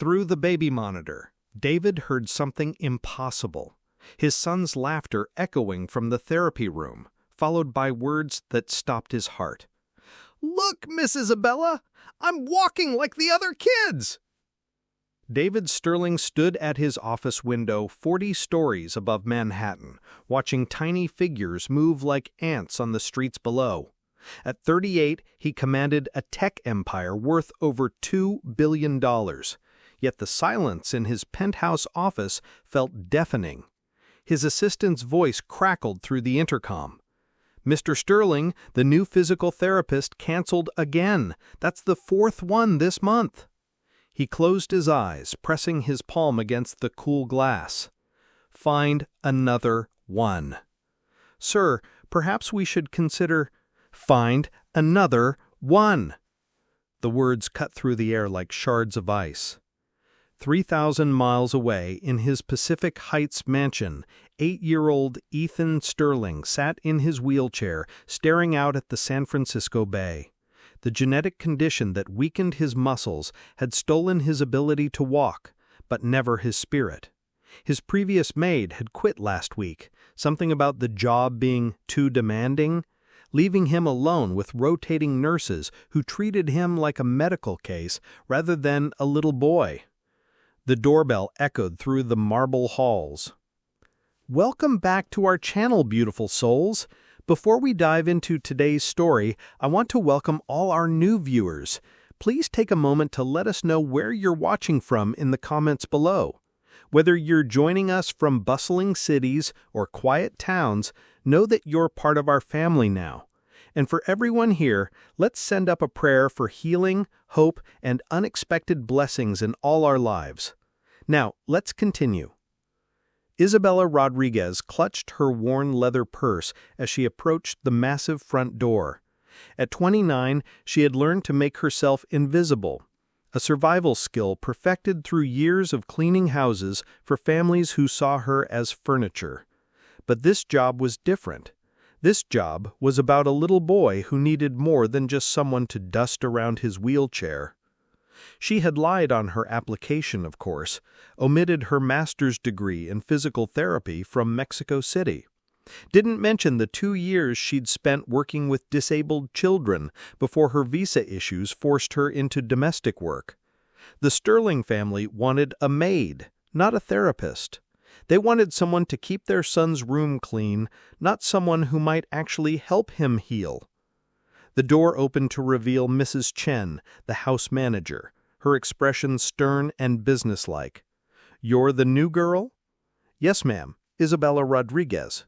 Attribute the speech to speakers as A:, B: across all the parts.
A: Through the baby monitor, David heard something impossible. His son's laughter echoing from the therapy room, followed by words that stopped his heart. "Look, Miss Isabella! I'm walking like the other kids!" David Sterling stood at his office window 40 stories above Manhattan, watching tiny figures move like ants on the streets below. At 38, he commanded a tech empire worth over $2 billion. Yet the silence in his penthouse office felt deafening. His assistant's voice crackled through the intercom. "Mr. Sterling, the new physical therapist canceled again. That's the 4th one this month." He closed his eyes, pressing his palm against the cool glass. "Find another one." "Sir, perhaps we should consider—" "Find another one." The words cut through the air like shards of ice. 3,000 miles away, in his Pacific Heights mansion, 8-year-old Ethan Sterling sat in his wheelchair, staring out at the San Francisco Bay. The genetic condition that weakened his muscles had stolen his ability to walk, but never his spirit. His previous maid had quit last week, something about the job being too demanding, leaving him alone with rotating nurses who treated him like a medical case rather than a little boy. The doorbell echoed through the marble halls. Welcome back to our channel, beautiful souls. Before we dive into today's story, I want to welcome all our new viewers. Please take a moment to let us know where you're watching from in the comments below. Whether you're joining us from bustling cities or quiet towns, know that you're part of our family now. And for everyone here, let's send up a prayer for healing, hope, and unexpected blessings in all our lives. Now, let's continue. Isabella Rodriguez clutched her worn leather purse as she approached the massive front door. At 29, she had learned to make herself invisible, a survival skill perfected through years of cleaning houses for families who saw her as furniture. But this job was different. This job was about a little boy who needed more than just someone to dust around his wheelchair. She had lied on her application, of course, omitted her master's degree in physical therapy from Mexico City. Didn't mention the 2 years she'd spent working with disabled children before her visa issues forced her into domestic work. The Sterling family wanted a maid, not a therapist. They wanted someone to keep their son's room clean, not someone who might actually help him heal. The door opened to reveal Mrs. Chen, the house manager, her expression stern and businesslike. "You're the new girl?" "Yes, ma'am, Isabella Rodriguez."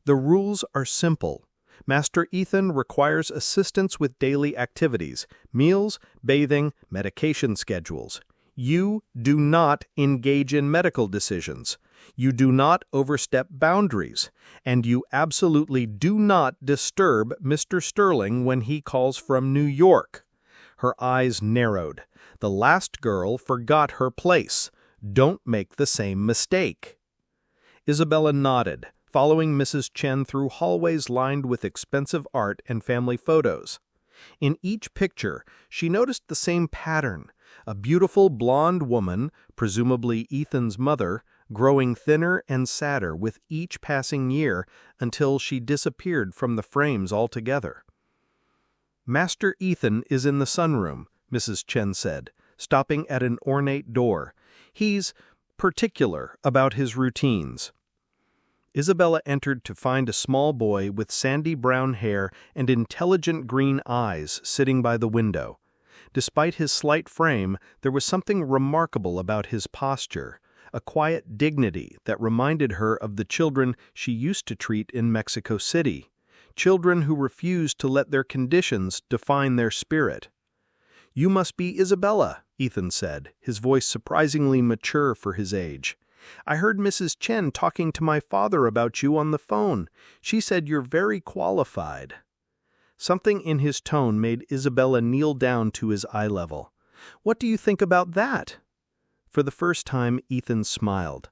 A: "The rules are simple. Master Ethan requires assistance with daily activities, meals, bathing, medication schedules. You do not engage in medical decisions. You do not overstep boundaries, and you absolutely do not disturb Mr. Sterling when he calls from New York." Her eyes narrowed. The last girl forgot her place. Don't make the same mistake. Isabella nodded, following Mrs. Chen through hallways lined with expensive art and family photos. In each picture, she noticed the same pattern: a beautiful blonde woman, presumably Ethan's mother, growing thinner and sadder with each passing year until she disappeared from the frames altogether. "Master Ethan is in the sunroom," Mrs. Chen said, stopping at an ornate door. "He's particular about his routines." Isabella entered to find a small boy with sandy brown hair and intelligent green eyes sitting by the window. Despite his slight frame, there was something remarkable about his posture, a quiet dignity that reminded her of the children she used to treat in Mexico City, children who refused to let their conditions define their spirit. "You must be Isabella," Ethan said, his voice surprisingly mature for his age. "I heard Mrs. Chen talking to my father about you on the phone. She said you're very qualified." Something in his tone made Isabella kneel down to his eye level. "What do you think about that?" For the first time, Ethan smiled.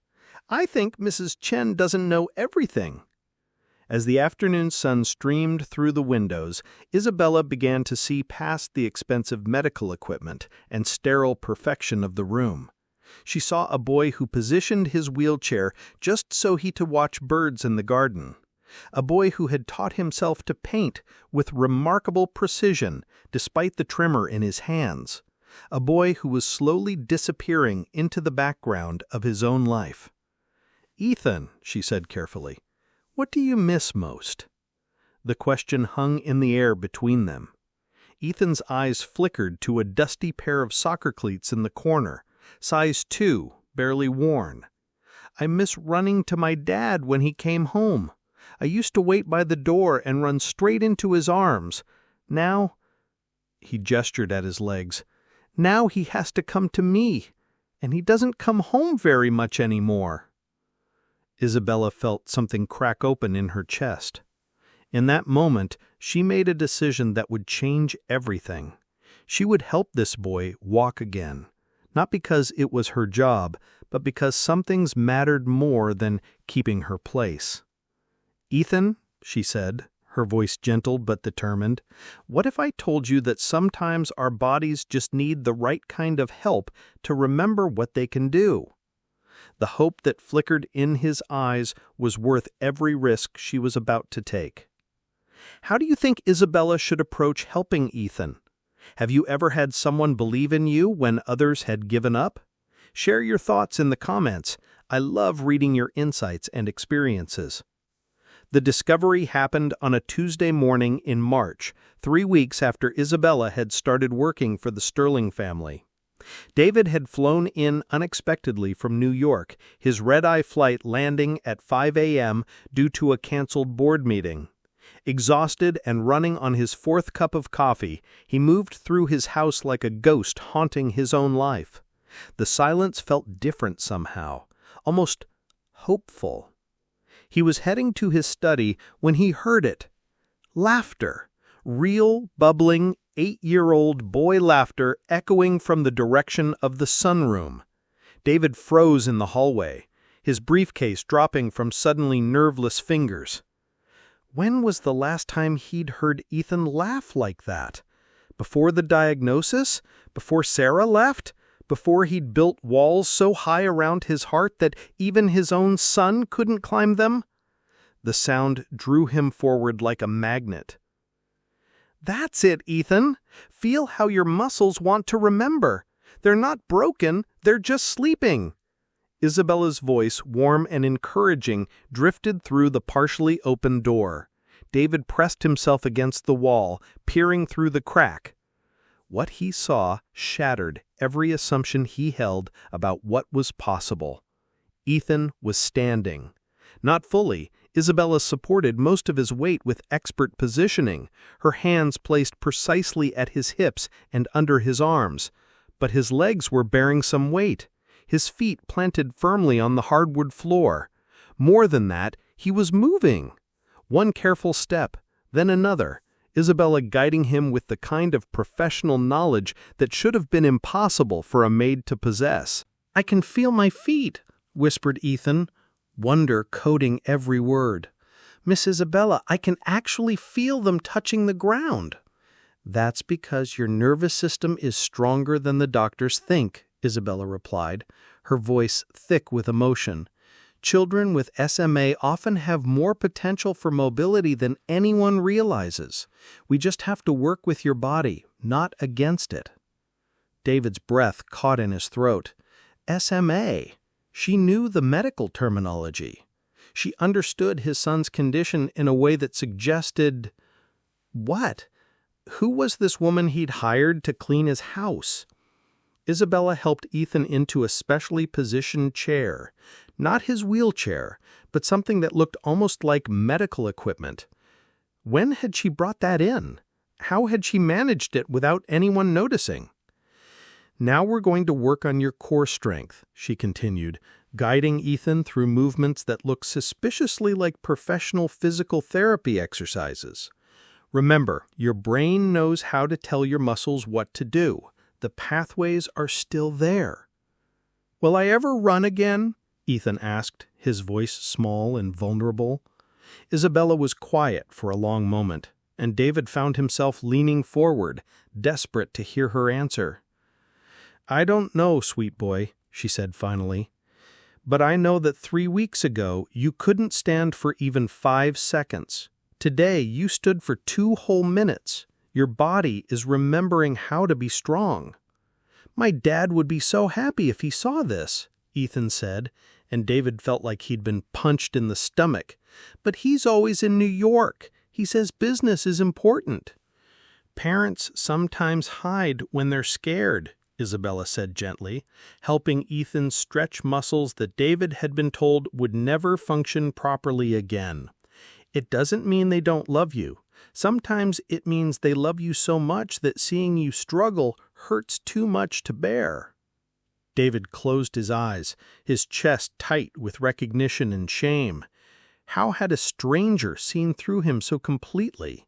A: "I think Mrs. Chen doesn't know everything." As the afternoon sun streamed through the windows, Isabella began to see past the expensive medical equipment and sterile perfection of the room. She saw a boy who positioned his wheelchair just so he could watch birds in the garden. A boy who had taught himself to paint with remarkable precision despite the tremor in his hands. A boy who was slowly disappearing into the background of his own life. "Ethan," she said carefully, "what do you miss most?" The question hung in the air between them. Ethan's eyes flickered to a dusty pair of soccer cleats in the corner, size 2, barely worn. "I miss running to my dad when he came home. I used to wait by the door and run straight into his arms. Now," he gestured at his legs, "now he has to come to me, and he doesn't come home very much anymore." Isabella felt something crack open in her chest. In that moment, she made a decision that would change everything. She would help this boy walk again, not because it was her job, but because some things mattered more than keeping her place. "Ethan," she said, her voice gentle but determined, "what if I told you that sometimes our bodies just need the right kind of help to remember what they can do?" The hope that flickered in his eyes was worth every risk she was about to take. How do you think Isabella should approach helping Ethan? Have you ever had someone believe in you when others had given up? Share your thoughts in the comments. I love reading your insights and experiences. The discovery happened on a Tuesday morning in March, 3 weeks after Isabella had started working for the Sterling family. David had flown in unexpectedly from New York, his red-eye flight landing at 5 a.m. due to a canceled board meeting. Exhausted and running on his 4th cup of coffee, he moved through his house like a ghost haunting his own life. The silence felt different somehow, almost hopeful. He was heading to his study when he heard it. Laughter. Real, bubbling, 8-year-old boy laughter echoing from the direction of the sunroom. David froze in the hallway, his briefcase dropping from suddenly nerveless fingers. When was the last time he'd heard Ethan laugh like that? Before the diagnosis? Before Sarah left? Before he'd built walls so high around his heart that even his own son couldn't climb them? The sound drew him forward like a magnet. "That's it, Ethan. Feel how your muscles want to remember. They're not broken, they're just sleeping." Isabella's voice, warm and encouraging, drifted through the partially open door. David pressed himself against the wall, peering through the crack. What he saw shattered every assumption he held about what was possible. Ethan was standing. Not fully. Isabella supported most of his weight with expert positioning, her hands placed precisely at his hips and under his arms. But his legs were bearing some weight, his feet planted firmly on the hardwood floor. More than that, he was moving. One careful step, then another, Isabella guiding him with the kind of professional knowledge that should have been impossible for a maid to possess. "I can feel my feet," whispered Ethan, wonder coating every word. "Miss Isabella, I can actually feel them touching the ground." "That's because your nervous system is stronger than the doctors think," Isabella replied, her voice thick with emotion. "Children with SMA often have more potential for mobility than anyone realizes. We just have to work with your body, not against it." David's breath caught in his throat. SMA. She knew the medical terminology. She understood his son's condition in a way that suggested... What? Who was this woman he'd hired to clean his house? Isabella helped Ethan into a specially positioned chair. Not his wheelchair, but something that looked almost like medical equipment. When had she brought that in? How had she managed it without anyone noticing? "Now we're going to work on your core strength," she continued, guiding Ethan through movements that looked suspiciously like professional physical therapy exercises. "Remember, your brain knows how to tell your muscles what to do. The pathways are still there." "Will I ever run again?" Ethan asked, his voice small and vulnerable. Isabella was quiet for a long moment, and David found himself leaning forward, desperate to hear her answer. "I don't know, sweet boy," she said finally, "but I know that 3 weeks ago you couldn't stand for even 5 seconds. Today you stood for 2 whole minutes. Your body is remembering how to be strong." "My dad would be so happy if he saw this," Ethan said, and David felt like he'd been punched in the stomach. "But he's always in New York. He says business is important." "Parents sometimes hide when they're scared," Isabella said gently, helping Ethan stretch muscles that David had been told would never function properly again. "It doesn't mean they don't love you. Sometimes it means they love you so much that seeing you struggle hurts too much to bear." David closed his eyes, his chest tight with recognition and shame. How had a stranger seen through him so completely?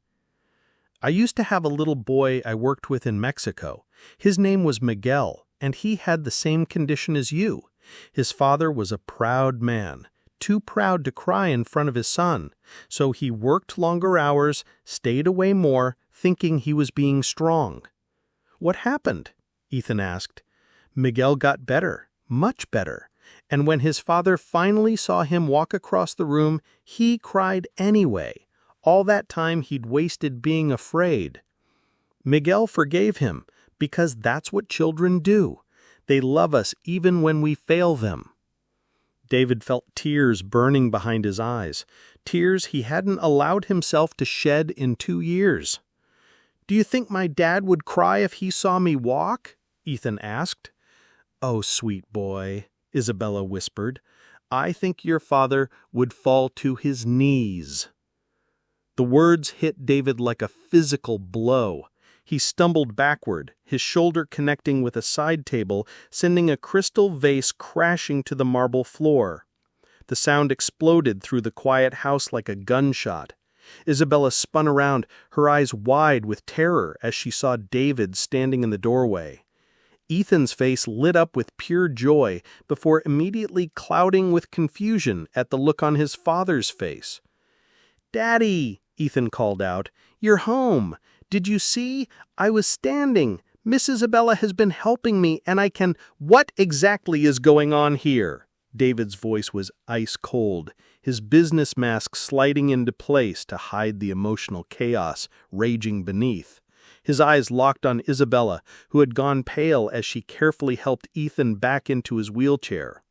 A: "I used to have a little boy I worked with in Mexico. His name was Miguel, and he had the same condition as you. His father was a proud man, too proud to cry in front of his son, so he worked longer hours, stayed away more, thinking he was being strong." "What happened?" Ethan asked. "Miguel got better, much better, and when his father finally saw him walk across the room, he cried anyway. All that time he'd wasted being afraid. Miguel forgave him, because that's what children do. They love us even when we fail them." David felt tears burning behind his eyes, tears he hadn't allowed himself to shed in 2 years. "Do you think my dad would cry if he saw me walk?" Ethan asked. "Oh, sweet boy," Isabella whispered, "I think your father would fall to his knees." The words hit David like a physical blow. He stumbled backward, his shoulder connecting with a side table, sending a crystal vase crashing to the marble floor. The sound exploded through the quiet house like a gunshot. Isabella spun around, her eyes wide with terror as she saw David standing in the doorway. Ethan's face lit up with pure joy before immediately clouding with confusion at the look on his father's face. "Daddy," Ethan called out, "you're home. Did you see? I was standing. Miss Isabella has been helping me, and I can—" "What exactly is going on here?" David's voice was ice cold, his business mask sliding into place to hide the emotional chaos raging beneath. His eyes locked on Isabella, who had gone pale as she carefully helped Ethan back into his wheelchair.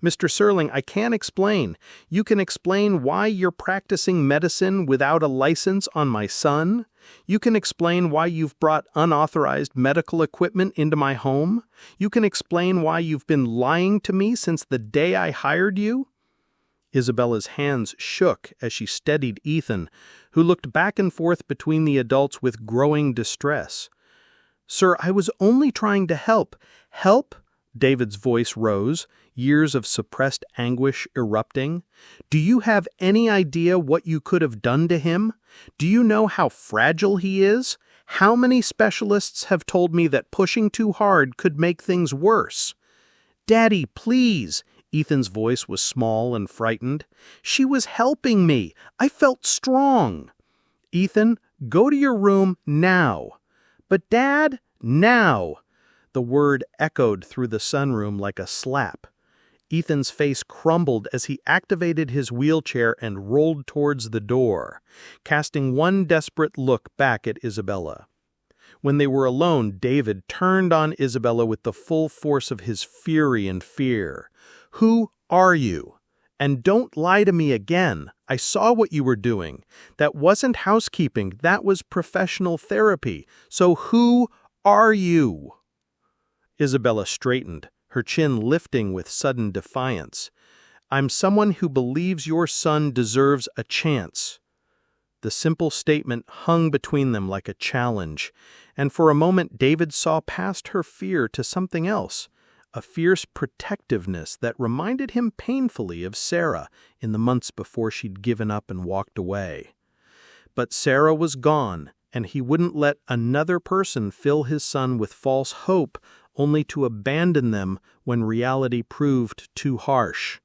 A: "Mr. Serling, I can't explain. You can explain why you're practicing medicine without a license on my son? You can explain why you've brought unauthorized medical equipment into my home? You can explain why you've been lying to me since the day I hired you?" Isabella's hands shook as she steadied Ethan, who looked back and forth between the adults with growing distress. "Sir, I was only trying to help." "Help?" David's voice rose, years of suppressed anguish erupting. "Do you have any idea what you could have done to him? Do you know how fragile he is? How many specialists have told me that pushing too hard could make things worse?" "Daddy, please." Ethan's voice was small and frightened. "She was helping me. I felt strong." "Ethan, go to your room now." "But Dad, now." The word echoed through the sunroom like a slap. Ethan's face crumbled as he activated his wheelchair and rolled towards the door, casting one desperate look back at Isabella. When they were alone, David turned on Isabella with the full force of his fury and fear. "Who are you? And don't lie to me again. I saw what you were doing. That wasn't housekeeping, that was professional therapy. So who are you?" Isabella straightened, her chin lifting with sudden defiance. "I'm someone who believes your son deserves a chance." The simple statement hung between them like a challenge, and for a moment David saw past her fear to something else, a fierce protectiveness that reminded him painfully of Sarah in the months before she'd given up and walked away. But Sarah was gone, and he wouldn't let another person fill his son with false hope only to abandon them when reality proved too harsh.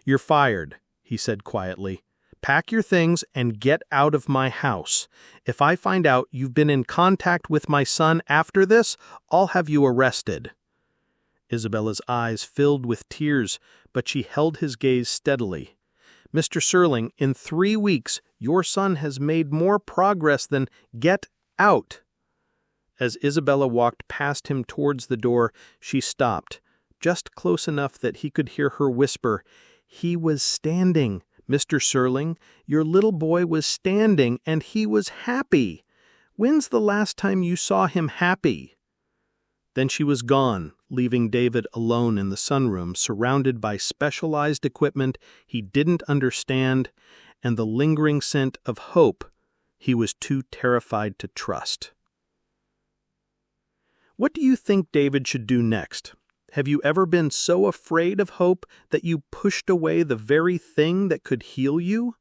A: "You're fired," he said quietly, Pack your things and get out of my house. If I find out you've been in contact with my son after this, I'll have you arrested." Isabella's eyes filled with tears, but she held his gaze steadily. "Mr. Serling, in 3 weeks, your son has made more progress than get out." As Isabella walked past him towards the door, she stopped, just close enough that he could hear her whisper, "He was standing, Mr. Serling. Your little boy was standing, and he was happy. When's the last time you saw him happy?" Then she was gone, leaving David alone in the sunroom, surrounded by specialized equipment he didn't understand and the lingering scent of hope he was too terrified to trust. What do you think David should do next? Have you ever been so afraid of hope that you pushed away the very thing that could heal you?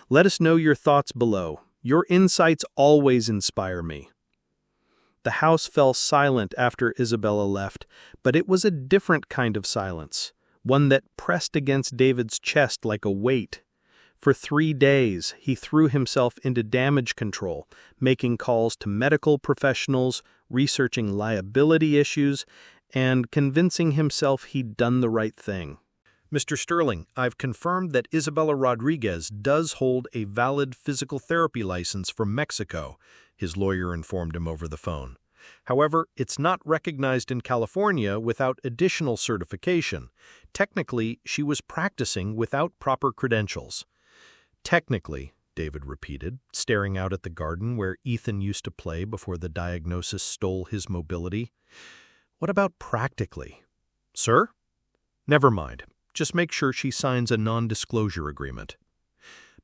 A: Let us know your thoughts below. Your insights always inspire me. The house fell silent after Isabella left, but it was a different kind of silence, one that pressed against David's chest like a weight. For 3 days, he threw himself into damage control, making calls to medical professionals, researching liability issues, and convincing himself he'd done the right thing. "Mr. Sterling, I've confirmed that Isabella Rodriguez does hold a valid physical therapy license from Mexico," his lawyer informed him over the phone. "However, it's not recognized in California without additional certification. Technically, she was practicing without proper credentials." "Technically," David repeated, staring out at the garden where Ethan used to play before the diagnosis stole his mobility. "What about practically?" "Sir?" "Never mind. Just make sure she signs a non-disclosure agreement."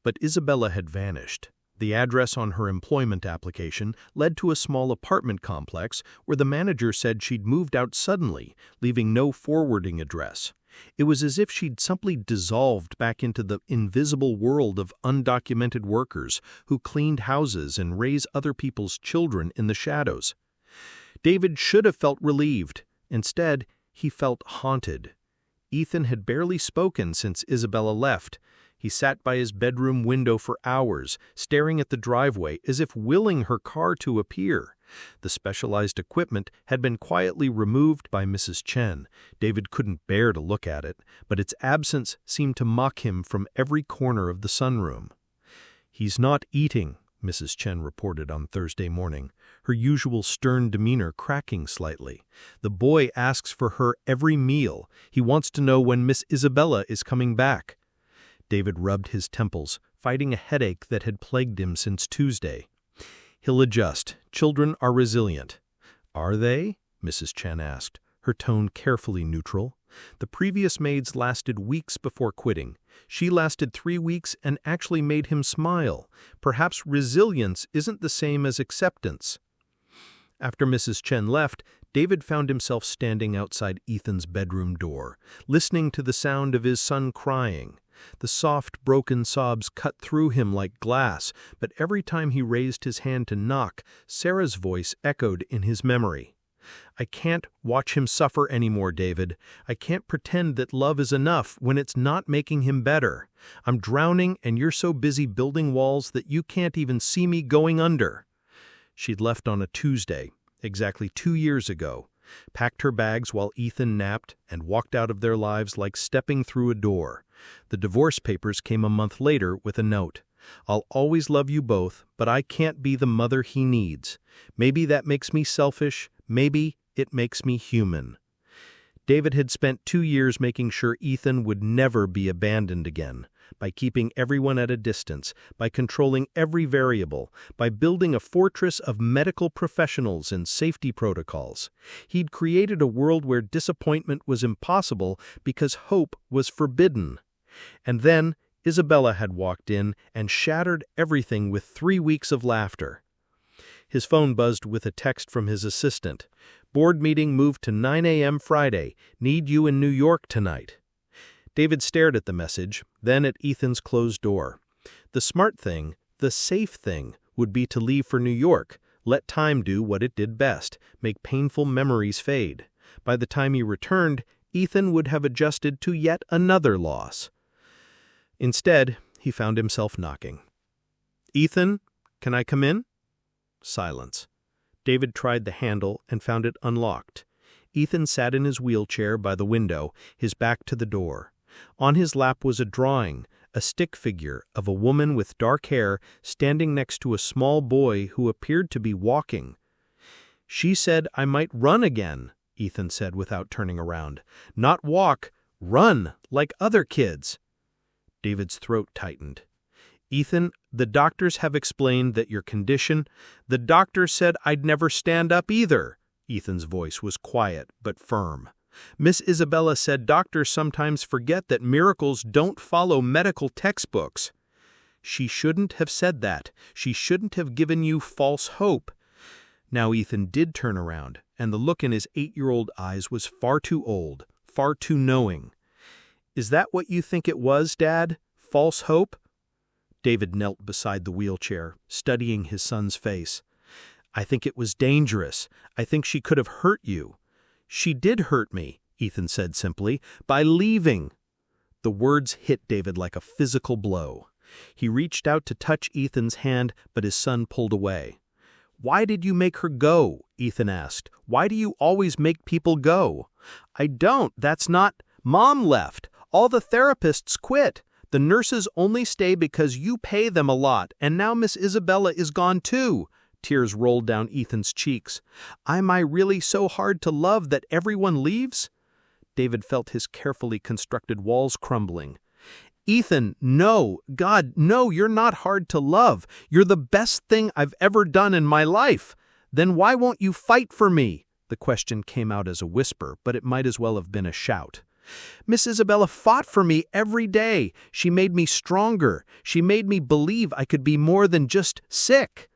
A: But Isabella had vanished. The address on her employment application led to a small apartment complex where the manager said she'd moved out suddenly, leaving no forwarding address. It was as if she'd simply dissolved back into the invisible world of undocumented workers who cleaned houses and raised other people's children in the shadows. David should have felt relieved. Instead, he felt haunted. Ethan had barely spoken since Isabella left. He sat by his bedroom window for hours, staring at the driveway as if willing her car to appear. The specialized equipment had been quietly removed by Mrs. Chen. David couldn't bear to look at it, but its absence seemed to mock him from every corner of the sunroom. "He's not eating," Mrs. Chen reported on Thursday morning, her usual stern demeanor cracking slightly. "The boy asks for her every meal. He wants to know when Miss Isabella is coming back." David rubbed his temples, fighting a headache that had plagued him since Tuesday. "He'll adjust. Children are resilient." "Are they?" Mrs. Chen asked, her tone carefully neutral. The previous maids lasted weeks before quitting. She lasted 3 weeks and actually made him smile. Perhaps resilience isn't the same as acceptance. After Mrs. Chen left, David found himself standing outside Ethan's bedroom door, listening to the sound of his son crying. The soft, broken sobs cut through him like glass, but every time he raised his hand to knock, Sarah's voice echoed in his memory. "I can't watch him suffer anymore, David. I can't pretend that love is enough when it's not making him better. I'm drowning and you're so busy building walls that you can't even see me going under." She'd left on a Tuesday, exactly 2 years ago, packed her bags while Ethan napped, and walked out of their lives like stepping through a door. The divorce papers came a month later with a note. "I'll always love you both, but I can't be the mother he needs. Maybe that makes me selfish. Maybe it makes me human." David had spent 2 years making sure Ethan would never be abandoned again, by keeping everyone at a distance, by controlling every variable, by building a fortress of medical professionals and safety protocols. He'd created a world where disappointment was impossible because hope was forbidden. And then Isabella had walked in and shattered everything with 3 weeks of laughter. His phone buzzed with a text from his assistant. "Board meeting moved to 9 a.m. Friday. Need you in New York tonight." David stared at the message, then at Ethan's closed door. The smart thing, the safe thing, would be to leave for New York, let time do what it did best, make painful memories fade. By the time he returned, Ethan would have adjusted to yet another loss. Instead, he found himself knocking. "Ethan, can I come in?" Silence. David tried the handle and found it unlocked. Ethan sat in his wheelchair by the window, his back to the door. On his lap was a drawing, a stick figure of a woman with dark hair standing next to a small boy who appeared to be walking. "She said I might run again," Ethan said without turning around. "Not walk, run, like other kids." David's throat tightened. "Ethan, the doctors have explained that your condition—" "The doctor said I'd never stand up either." Ethan's voice was quiet but firm. "Miss Isabella said doctors sometimes forget that miracles don't follow medical textbooks." "She shouldn't have said that. She shouldn't have given you false hope." Now Ethan did turn around, and the look in his 8-year-old eyes was far too old, far too knowing. "Is that what you think it was, Dad? False hope?" David knelt beside the wheelchair, studying his son's face. "I think it was dangerous. I think she could have hurt you." "She did hurt me," Ethan said simply, "by leaving." The words hit David like a physical blow. He reached out to touch Ethan's hand, but his son pulled away. "Why did you make her go?" Ethan asked. "Why do you always make people go?" "I don't. That's not—" "Mom left. All the therapists quit. The nurses only stay because you pay them a lot, and now Miss Isabella is gone too." Tears rolled down Ethan's cheeks. "Am I really so hard to love that everyone leaves?" David felt his carefully constructed walls crumbling. "Ethan, no. God, no, you're not hard to love. You're the best thing I've ever done in my life. Then why won't you fight for me?" The question came out as a whisper, but it might as well have been a shout. "Miss Isabella fought for me every day. She made me stronger. She made me believe I could be more than just sick."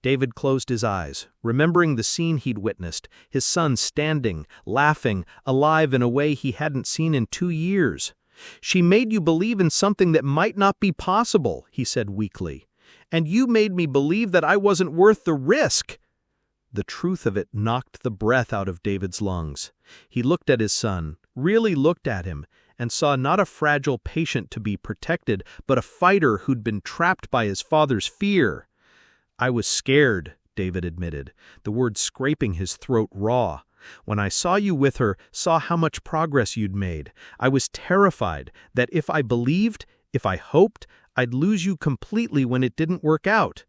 A: David closed his eyes, remembering the scene he'd witnessed, his son standing, laughing, alive in a way he hadn't seen in 2 years. "She made you believe in something that might not be possible," he said weakly. "And you made me believe that I wasn't worth the risk." The truth of it knocked the breath out of David's lungs. He looked at his son, really looked at him, and saw not a fragile patient to be protected, but a fighter who'd been trapped by his father's fear. "I was scared," David admitted, the words scraping his throat raw. "When I saw you with her, saw how much progress you'd made, I was terrified that if I believed, if I hoped, I'd lose you completely when it didn't work out."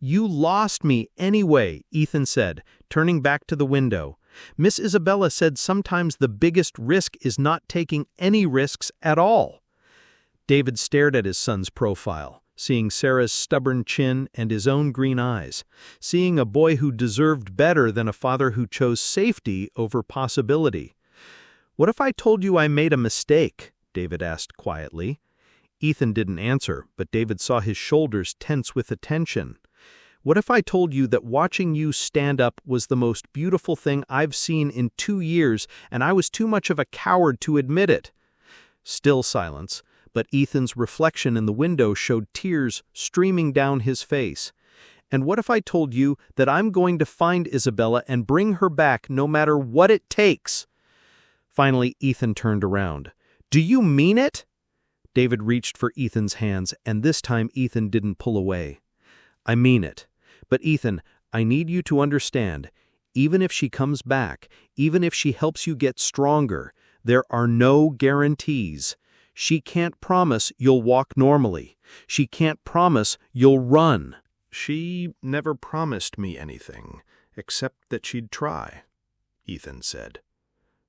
A: "You lost me anyway," Ethan said, turning back to the window. "Miss Isabella said sometimes the biggest risk is not taking any risks at all." David stared at his son's profile, seeing Sarah's stubborn chin and his own green eyes, seeing a boy who deserved better than a father who chose safety over possibility. "What if I told you I made a mistake?" David asked quietly. Ethan didn't answer, but David saw his shoulders tense with attention. "What if I told you that watching you stand up was the most beautiful thing I've seen in 2 years, and I was too much of a coward to admit it?" Still silence, but Ethan's reflection in the window showed tears streaming down his face. "And what if I told you that I'm going to find Isabella and bring her back no matter what it takes?" Finally, Ethan turned around. "Do you mean it?" David reached for Ethan's hands, and this time Ethan didn't pull away. "I mean it. But Ethan, I need you to understand, even if she comes back, even if she helps you get stronger, there are no guarantees. She can't promise you'll walk normally. She can't promise you'll run."
B: "She never promised me anything, except that she'd try," Ethan said.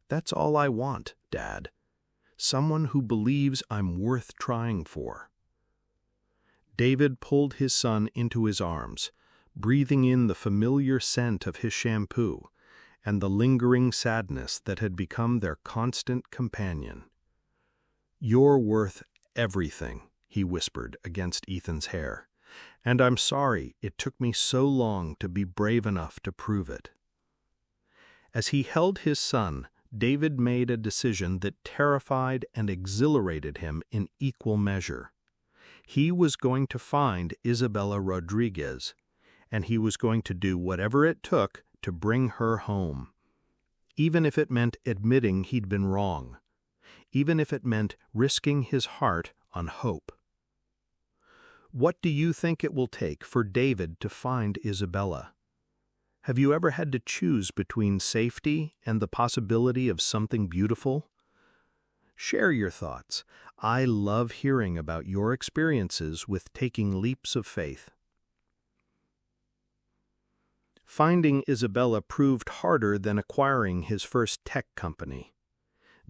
B: "That's all I want, Dad. Someone who believes I'm worth trying for." David pulled his son into his arms, breathing in the familiar scent of his shampoo and the lingering sadness that had become their constant companion. "You're worth everything," he whispered against Ethan's hair, "and I'm sorry it took me so long to be brave enough to prove it." As he held his son, David made a decision that terrified and exhilarated him in equal measure. He was going to find Isabella Rodriguez, and he was going to do whatever it took to bring her home, even if it meant admitting he'd been wrong, even if it meant risking his heart on hope. What do you think it will take for David to find Isabella? Have you ever had to choose between safety and the possibility of something beautiful? Share your thoughts. I love hearing about your experiences with taking leaps of faith. Finding Isabella proved harder than acquiring his first tech company.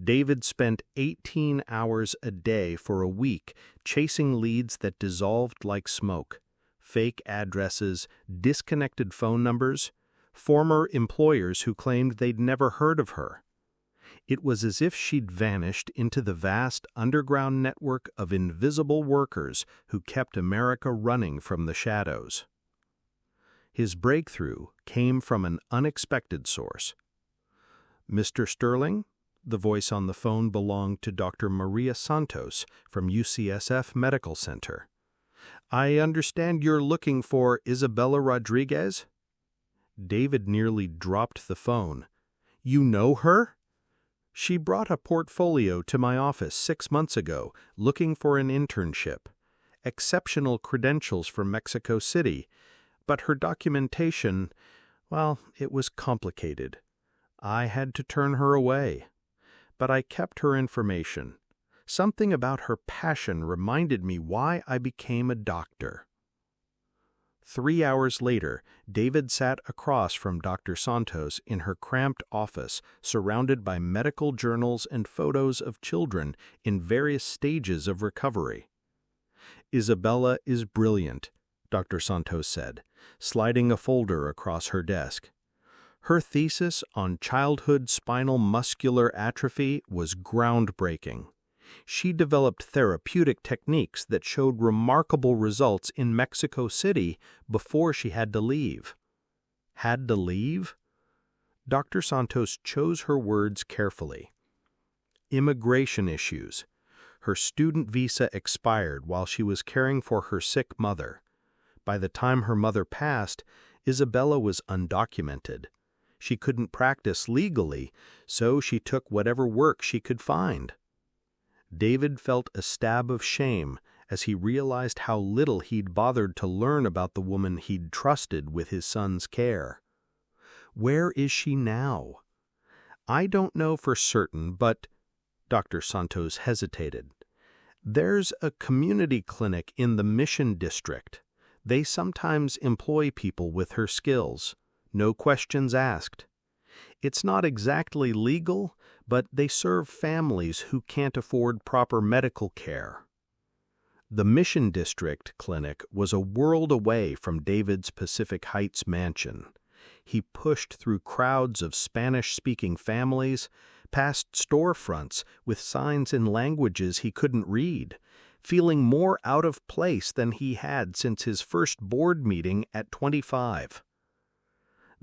B: David spent 18 hours a day for a week chasing leads that dissolved like smoke, fake addresses, disconnected phone numbers, former employers who claimed they'd never heard of her. It was as if she'd vanished into the vast underground network of invisible workers who kept America running from the shadows. His breakthrough came from an unexpected source. "Mr. Sterling?" The voice on the phone belonged to Dr. Maria Santos from UCSF Medical Center. "I understand you're looking for Isabella Rodriguez?" David nearly dropped the phone. "You know her?" "She brought a portfolio to my office 6 months ago, looking for an internship. Exceptional credentials from Mexico City, but her documentation, well, it was complicated. I had to turn her away. But I kept her information. Something about her passion reminded me why I became a doctor." 3 hours later, David sat across from Dr. Santos in her cramped office, surrounded by medical journals and photos of children in various stages of recovery. "Isabella is brilliant," Dr. Santos said, sliding a folder across her desk. "Her thesis on childhood spinal muscular atrophy was groundbreaking. She developed therapeutic techniques that showed remarkable results in Mexico City before she had to leave." Had to leave? Dr. Santos chose her words carefully. Immigration issues. Her student visa expired while she was caring for her sick mother. By the time her mother passed, Isabella was undocumented. She couldn't practice legally, so she took whatever work she could find. David felt a stab of shame as he realized how little he'd bothered to learn about the woman he'd trusted with his son's care. "Where is she now?" "I don't know for certain, but—" Dr. Santos hesitated. "There's a community clinic in the Mission District. They sometimes employ people with her skills. No questions asked. It's not exactly legal, but they serve families who can't afford proper medical care." The Mission District clinic was a world away from David's Pacific Heights mansion. He pushed through crowds of Spanish-speaking families, past storefronts with signs in languages he couldn't read, feeling more out of place than he had since his first board meeting at 25.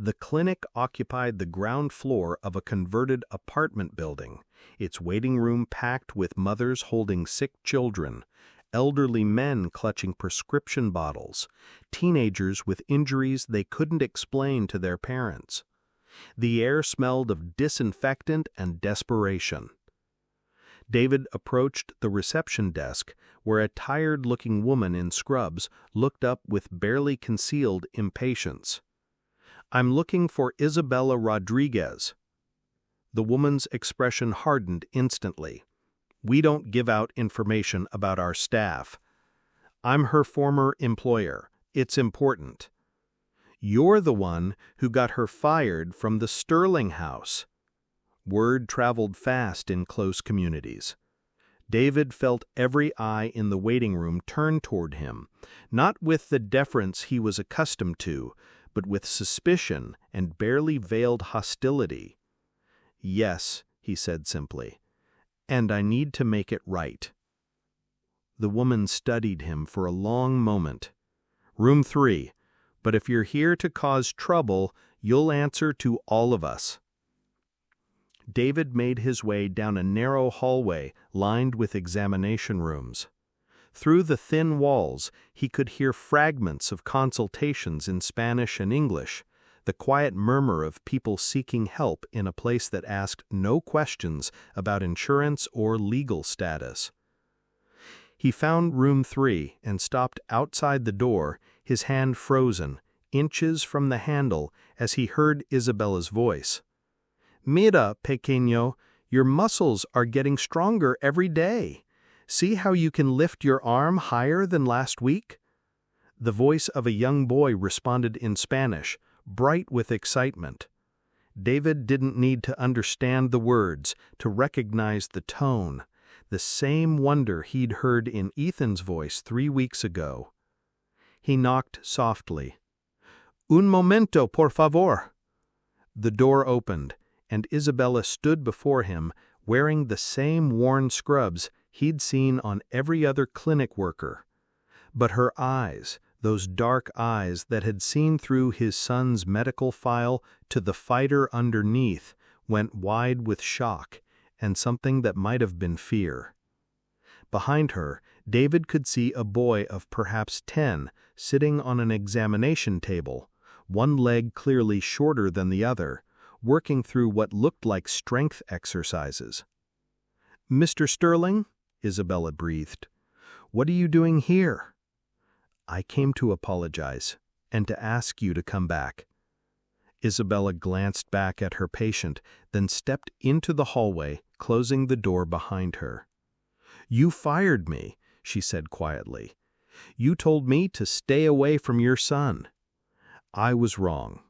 B: The clinic occupied the ground floor of a converted apartment building, its waiting room packed with mothers holding sick children, elderly men clutching prescription bottles, teenagers with injuries they couldn't explain to their parents. The air smelled of disinfectant and desperation. David approached the reception desk, where a tired-looking woman in scrubs looked up with barely concealed impatience. "I'm looking for Isabella Rodriguez." The woman's expression hardened instantly. "We don't give out information about our staff." "I'm her former employer. It's important." "You're the one who got her fired from the Sterling house." Word traveled fast in close communities. David felt every eye in the waiting room turn toward him, not with the deference he was accustomed to, but with suspicion and barely veiled hostility. "Yes," he said simply, "and I need to make it right." The woman studied him for a long moment. "Room 3, but if you're here to cause trouble, you'll answer to all of us." David made his way down a narrow hallway lined with examination rooms. Through the thin walls, he could hear fragments of consultations in Spanish and English, the quiet murmur of people seeking help in a place that asked no questions about insurance or legal status. He found room 3 and stopped outside the door, his hand frozen, inches from the handle, as he heard Isabella's voice. "Mira, pequeño, your muscles are getting stronger every day. See how you can lift your arm higher than last week?" The voice of a young boy responded in Spanish, bright with excitement. David didn't need to understand the words to recognize the tone, the same wonder he'd heard in Ethan's voice 3 weeks ago. He knocked softly. "Un momento, por favor." The door opened, and Isabella stood before him, wearing the same worn scrubs he'd seen on every other clinic worker. But her eyes, those dark eyes that had seen through his son's medical file to the fighter underneath, went wide with shock and something that might have been fear. Behind her, David could see a boy of perhaps 10 sitting on an examination table, one leg clearly shorter than the other, working through what looked like strength exercises. "Mr. Sterling," Isabella breathed, "what are you doing here?" "I came to apologize, and to ask you to come back." Isabella glanced back at her patient, then stepped into the hallway, closing the door behind her. "You fired me," she said quietly. "You told me to stay away from your son." "I was wrong."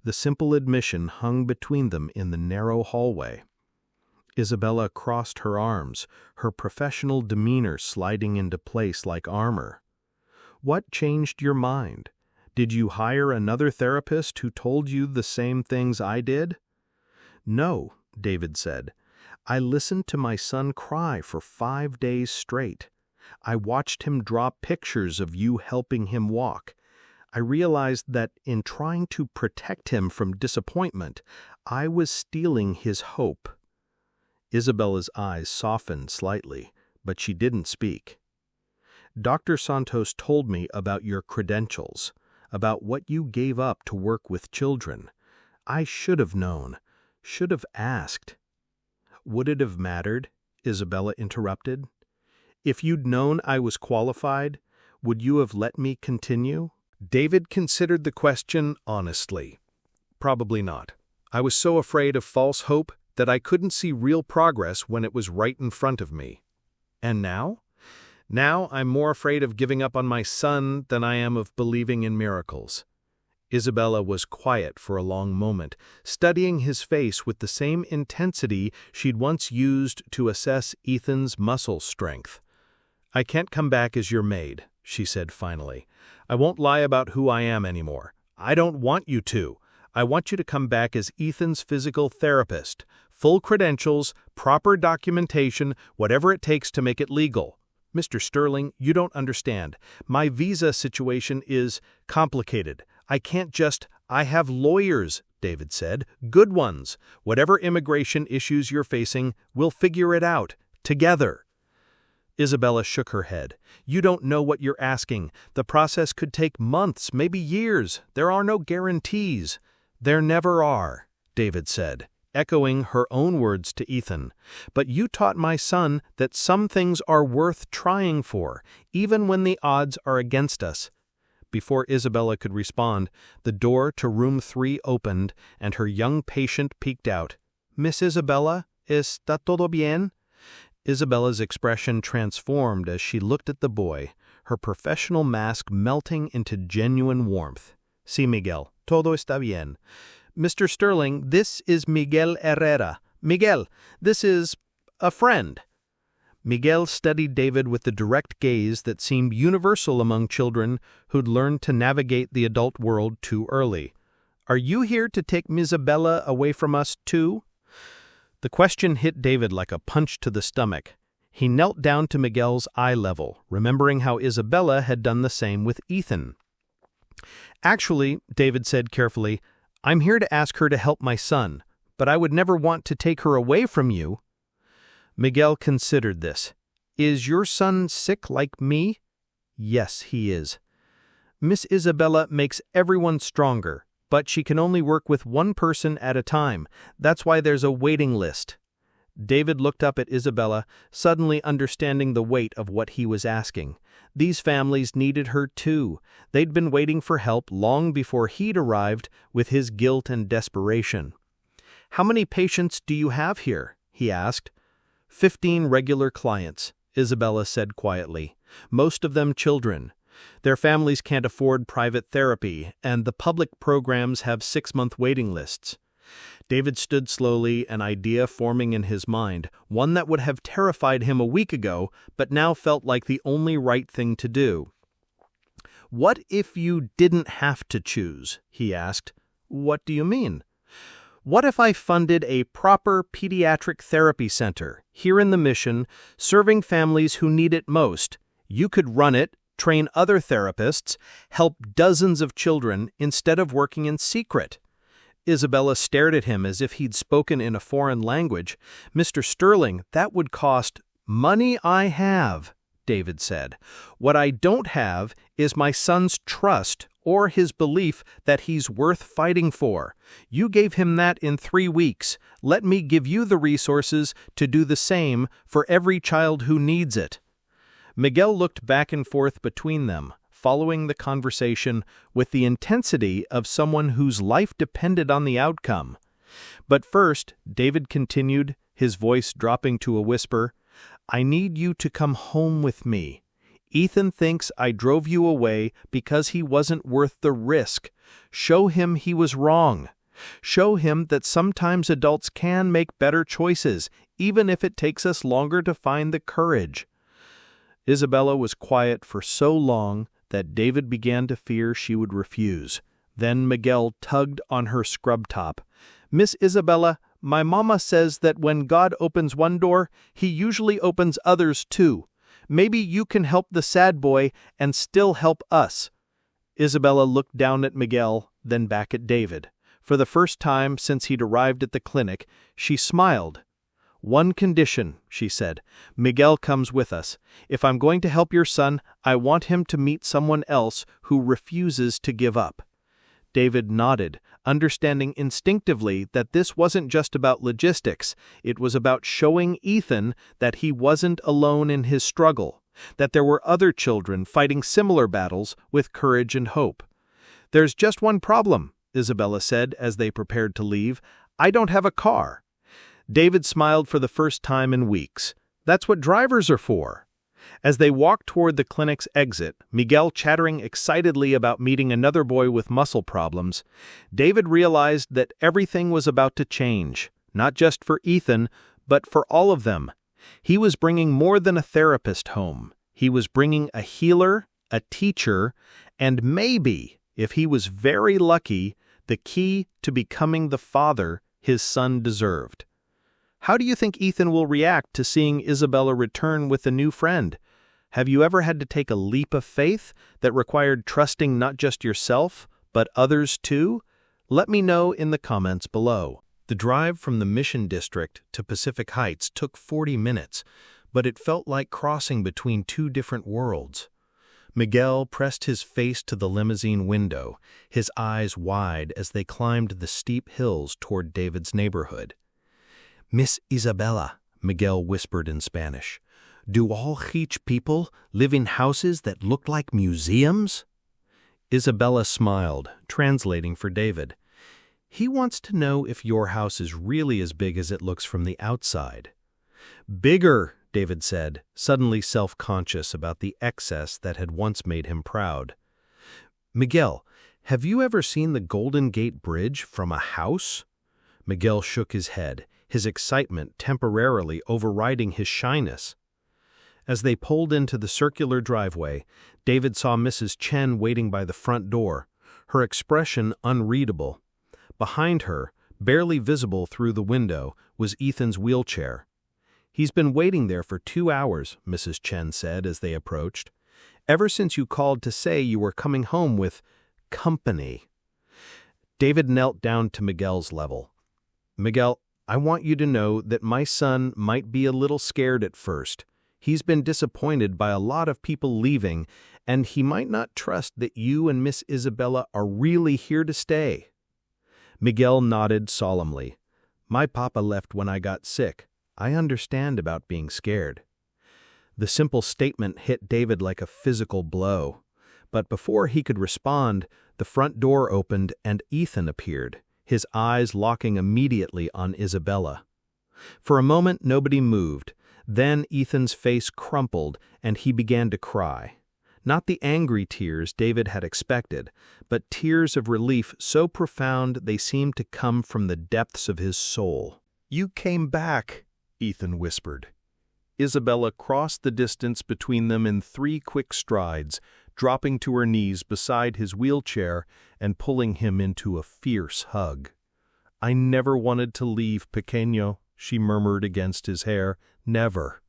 B: The simple admission hung between them in the narrow hallway. Isabella crossed her arms, her professional demeanor sliding into place like armor. "What changed your mind? Did you hire another therapist who told you the same things I did?" "No," David said. "I listened to my son cry for 5 days straight. I watched him draw pictures of you helping him walk. I realized that in trying to protect him from disappointment, I was stealing his hope." Isabella's eyes softened slightly, but she didn't speak. "Dr. Santos told me about your credentials, about what you gave up to work with children. I should have known, should have asked." "Would it have mattered?" Isabella interrupted. "If you'd known I was qualified, would you have let me continue?" David considered the question honestly. "Probably not. I was so afraid of false hope that I couldn't see real progress when it was right in front of me. And now? Now I'm more afraid of giving up on my son than I am of believing in miracles." Isabella was quiet for a long moment, studying his face with the same intensity she'd once used to assess Ethan's muscle strength. "I can't come back as your maid," she said finally. "I won't lie about who I am anymore. I don't want you to. I want you to come back as Ethan's physical therapist. Full credentials, proper documentation, whatever it takes to make it legal. Mr. Sterling, you don't understand. My visa situation is complicated. I can't just— I have lawyers," David said. "Good ones. Whatever immigration issues you're facing, we'll figure it out. Together." Isabella shook her head. "You don't know what you're asking. The process could take months, maybe years. There are no guarantees." "There never are," David said, echoing her own words to Ethan. "But you taught my son that some things are worth trying for, even when the odds are against us." Before Isabella could respond, the door to room 3 opened, and her young patient peeked out. "Miss Isabella, está todo bien?" Isabella's expression transformed as she looked at the boy, her professional mask melting into genuine warmth. "Sí, Miguel, todo está bien. Mr. Sterling, this is Miguel Herrera. Miguel, this is a friend." Miguel studied David with the direct gaze that seemed universal among children who'd learned to navigate the adult world too early. "Are you here to take Miss Isabella away from us, too?" The question hit David like a punch to the stomach. He knelt down to Miguel's eye level, remembering how Isabella had done the same with Ethan. "Actually," David said carefully, "I'm here to ask her to help my son, but I would never want to take her away from you." Miguel considered this. "Is your son sick like me?" "Yes, he is." "Miss Isabella makes everyone stronger, but she can only work with one person at a time. That's why there's a waiting list."
A: David looked up at Isabella, suddenly understanding the weight of what he was asking. These families needed her too. They'd been waiting for help long before he'd arrived with his guilt and desperation. "How many patients do you have here?" he asked. 15 regular clients, Isabella said quietly, most of them children. Their families can't afford private therapy, and the public programs have 6-month waiting lists. David stood slowly, an idea forming in his mind, one that would have terrified him a week ago, but now felt like the only right thing to do. "What if you didn't have to choose?" he asked. "What do you mean?" "What if I funded a proper pediatric therapy center here in the Mission, serving families who need it most? You could run it, train other therapists, help dozens of children instead of working in secret." Isabella stared at him as if he'd spoken in a foreign language. "Mr. Sterling, that would cost—" "Money I have," David said. "What I don't have is my son's trust or his belief that he's worth fighting for. You gave him that in 3 weeks. Let me give you the resources to do the same for every child who needs it." Miguel looked back and forth between them, following the conversation with the intensity of someone whose life depended on the outcome. "But first," David continued, his voice dropping to a whisper, "I need you to come home with me. Ethan thinks I drove you away because he wasn't worth the risk. Show him he was wrong. Show him that sometimes adults can make better choices, even if it takes us longer to find the courage." Isabella was quiet for so long that David began to fear she would refuse. Then Miguel tugged on her scrub top. "Miss Isabella, my mama says that when God opens one door, he usually opens others too. Maybe you can help the sad boy and still help us." Isabella looked down at Miguel, then back at David. For the first time since he'd arrived at the clinic, she smiled. "One condition," she said. "Miguel comes with us. If I'm going to help your son, I want him to meet someone else who refuses to give up." David nodded, understanding instinctively that this wasn't just about logistics. It was about showing Ethan that he wasn't alone in his struggle, that there were other children fighting similar battles with courage and hope. "There's just one problem," Isabella said as they prepared to leave. "I don't have a car." David smiled for the first time in weeks. "That's what drivers are for." As they walked toward the clinic's exit, Miguel chattering excitedly about meeting another boy with muscle problems, David realized that everything was about to change, not just for Ethan, but for all of them. He was bringing more than a therapist home. He was bringing a healer, a teacher, and maybe, if he was very lucky, the key to becoming the father his son deserved. How do you think Ethan will react to seeing Isabella return with a new friend? Have you ever had to take a leap of faith that required trusting not just yourself, but others too? Let me know in the comments below. The drive from the Mission District to Pacific Heights took 40 minutes, but it felt like crossing between 2 different worlds. Miguel pressed his face to the limousine window, his eyes wide as they climbed the steep hills toward David's neighborhood. "Miss Isabella," Miguel whispered in Spanish, "do all rich people live in houses that look like museums?" Isabella smiled, translating for David. "He wants to know if your house is really as big as it looks from the outside." "Bigger," David said, suddenly self-conscious about the excess that had once made him proud. "Miguel, have you ever seen the Golden Gate Bridge from a house?" Miguel shook his head, his excitement temporarily overriding his shyness. As they pulled into the circular driveway, David saw Mrs. Chen waiting by the front door, her expression unreadable. Behind her, barely visible through the window, was Ethan's wheelchair. "He's been waiting there for 2 hours," Mrs. Chen said as they approached. "Ever since you called to say you were coming home with company." David knelt down to Miguel's level. "Miguel, I want you to know that my son might be a little scared at first. He's been disappointed by a lot of people leaving, and he might not trust that you and Miss Isabella are really here to stay." Miguel nodded solemnly. "My papa left when I got sick.
B: I understand about being scared." The simple statement hit David like a physical blow. But before he could respond, the front door opened and Ethan appeared, his eyes locking immediately on Isabella. For a moment, nobody moved. Then Ethan's face crumpled and he began to cry. Not the angry tears David had expected, but tears of relief so profound they seemed to come from the depths of his soul.
A: "You came back," Ethan whispered. Isabella crossed the distance between them in 3 quick strides, dropping to her knees beside his wheelchair and pulling him into a fierce hug. "I never wanted to leave, pequeño," she murmured against his hair. "Never."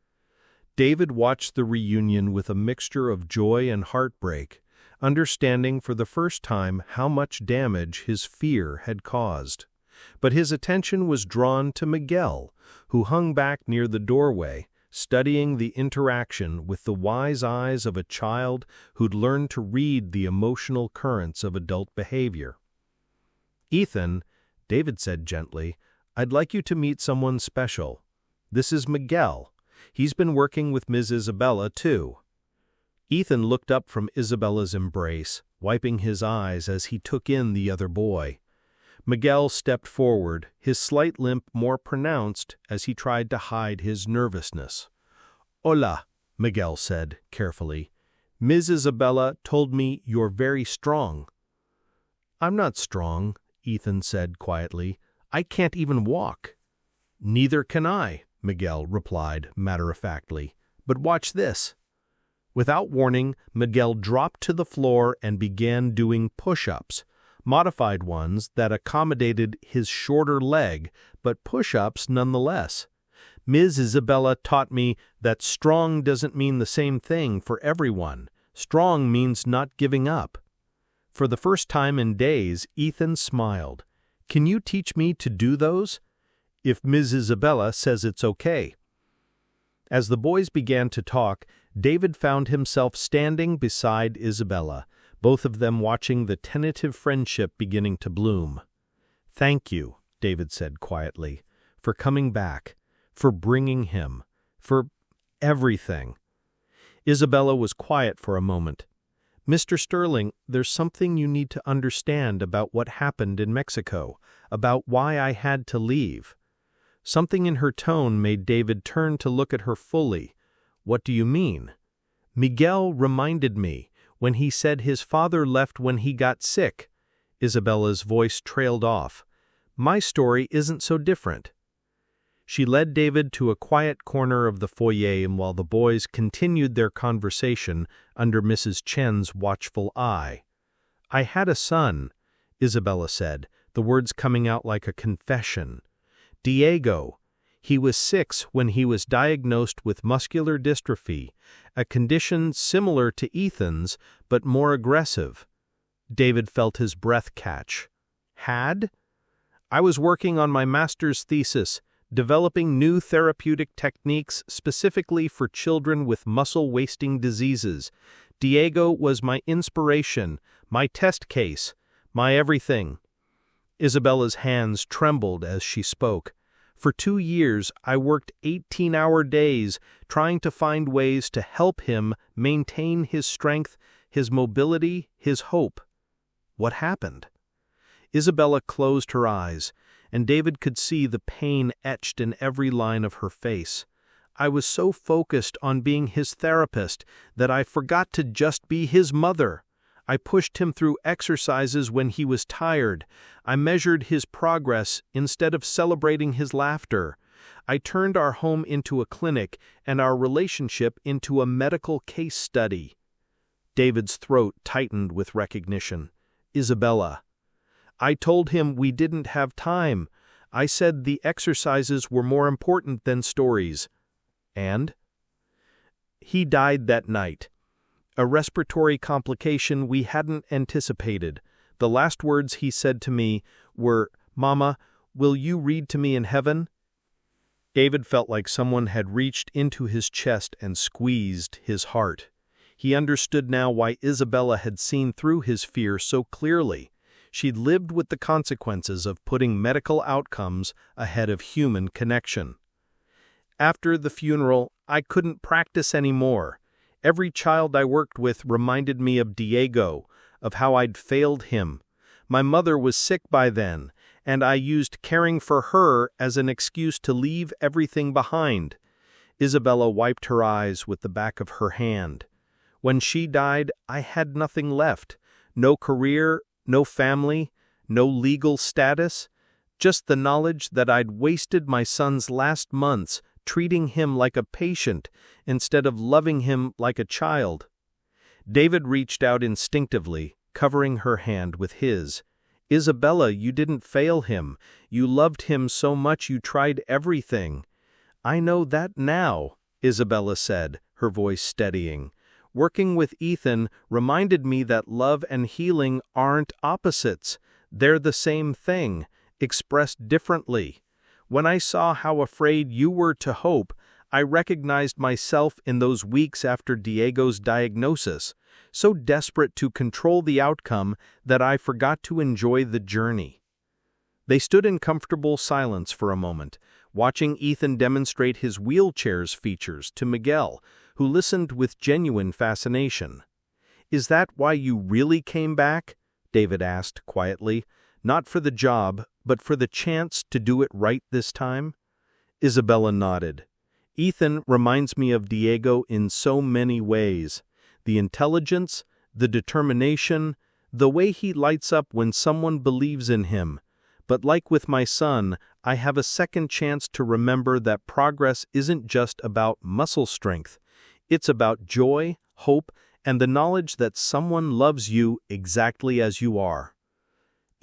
A: David watched the reunion with a mixture of joy and heartbreak, understanding for the first time how much damage his fear had caused. But his attention was drawn to Miguel, who hung back near the doorway, studying the interaction with the wise eyes of a child who'd learned to read the emotional currents of adult behavior. "Ethan," David said gently, "I'd like you to meet someone special. This is Miguel. He's been working with Ms. Isabella, too." Ethan looked up from Isabella's embrace, wiping his eyes as he took in the other boy. Miguel stepped forward, his slight limp more pronounced as he tried to hide his nervousness. "Hola," Miguel said carefully. "Ms. Isabella told me you're very strong." "I'm not strong," Ethan said quietly. "I can't even walk." "Neither can I," Miguel replied matter-of-factly. "But watch this." Without warning, Miguel dropped to the floor and began doing push-ups, modified ones that accommodated his shorter leg, but push-ups nonetheless. "Ms. Isabella taught me that strong doesn't mean the same thing for everyone. Strong means not giving up." For the first time in days, Ethan smiled. "Can you teach me to do those?" "If Ms. Isabella says it's okay." As the boys began to talk, David found himself standing beside Isabella, both of them watching the tentative friendship beginning to bloom. "Thank you," David said quietly, "for coming back, for bringing him, for everything." Isabella was quiet for a moment. "Mr. Sterling, there's something you need to understand about what happened in Mexico, about why I had to leave." Something in her tone made David turn to look at her fully. "What do you mean?" "Miguel reminded me when he said his father left when he got sick." Isabella's voice trailed off. "My story isn't so different." She led David to a quiet corner of the foyer while the boys continued their conversation under Mrs. Chen's watchful eye. "I had a son," Isabella said, the words coming out like a confession. "Diego. He was 6 when he was diagnosed with muscular dystrophy, a condition similar to Ethan's, but more aggressive." David felt his breath catch. "Had?" "I was working on my master's thesis, developing new therapeutic techniques specifically for children with muscle-wasting diseases. Diego was my inspiration, my test case, my everything." Isabella's hands trembled as she spoke. "For 2 years, I worked 18-hour days trying to find ways to help him maintain his strength, his mobility, his hope." "What happened?" Isabella closed her eyes, and David could see the pain etched in every line of her face. "I was so focused on being his therapist that I forgot to just be his mother. I pushed him through exercises when he was tired. I measured his progress instead of celebrating his laughter. I turned our home into a clinic and our relationship into a medical case study." David's throat tightened with recognition. "Isabella." "I told him we didn't have time. I said the exercises were more important than stories." "And?" "He died that night. A respiratory complication we hadn't anticipated. The last words he said to me were, 'Mama, will you read to me in heaven?'" David felt like someone had reached into his chest and squeezed his heart. He understood now why Isabella had seen through his fear so clearly. She'd lived with the consequences of putting medical outcomes ahead of human connection. After the funeral, I couldn't practice anymore. Every child I worked with reminded me of Diego, of how I'd failed him. My mother was sick by then, and I used caring for her as an excuse to leave everything behind. Isabella wiped her eyes with the back of her hand. When she died, I had nothing left. No career, no family, no legal status. Just the knowledge that I'd wasted my son's last months treating him like a patient instead of loving him like a child. David reached out instinctively, covering her hand with his. Isabella, you didn't fail him. You loved him so much you tried everything. I know that now, Isabella said, her voice steadying. Working with Ethan reminded me that love and healing aren't opposites. They're the same thing, expressed differently. When I saw how afraid you were to hope, I recognized myself in those weeks after Diego's diagnosis, so desperate to control the outcome that I forgot to enjoy the journey. They stood in comfortable silence for a moment, watching Ethan demonstrate his wheelchair's features to Miguel, who listened with genuine fascination. "Is that why you really came back?" David asked quietly. "Not for the job, but for the chance to do it right this time?" Isabella nodded. "Ethan reminds me of Diego in so many ways. The intelligence, the determination, the way he lights up when someone believes in him. But like with my son, I have a second chance to remember that progress isn't just about muscle strength. It's about joy, hope, and the knowledge that someone loves you exactly as you are.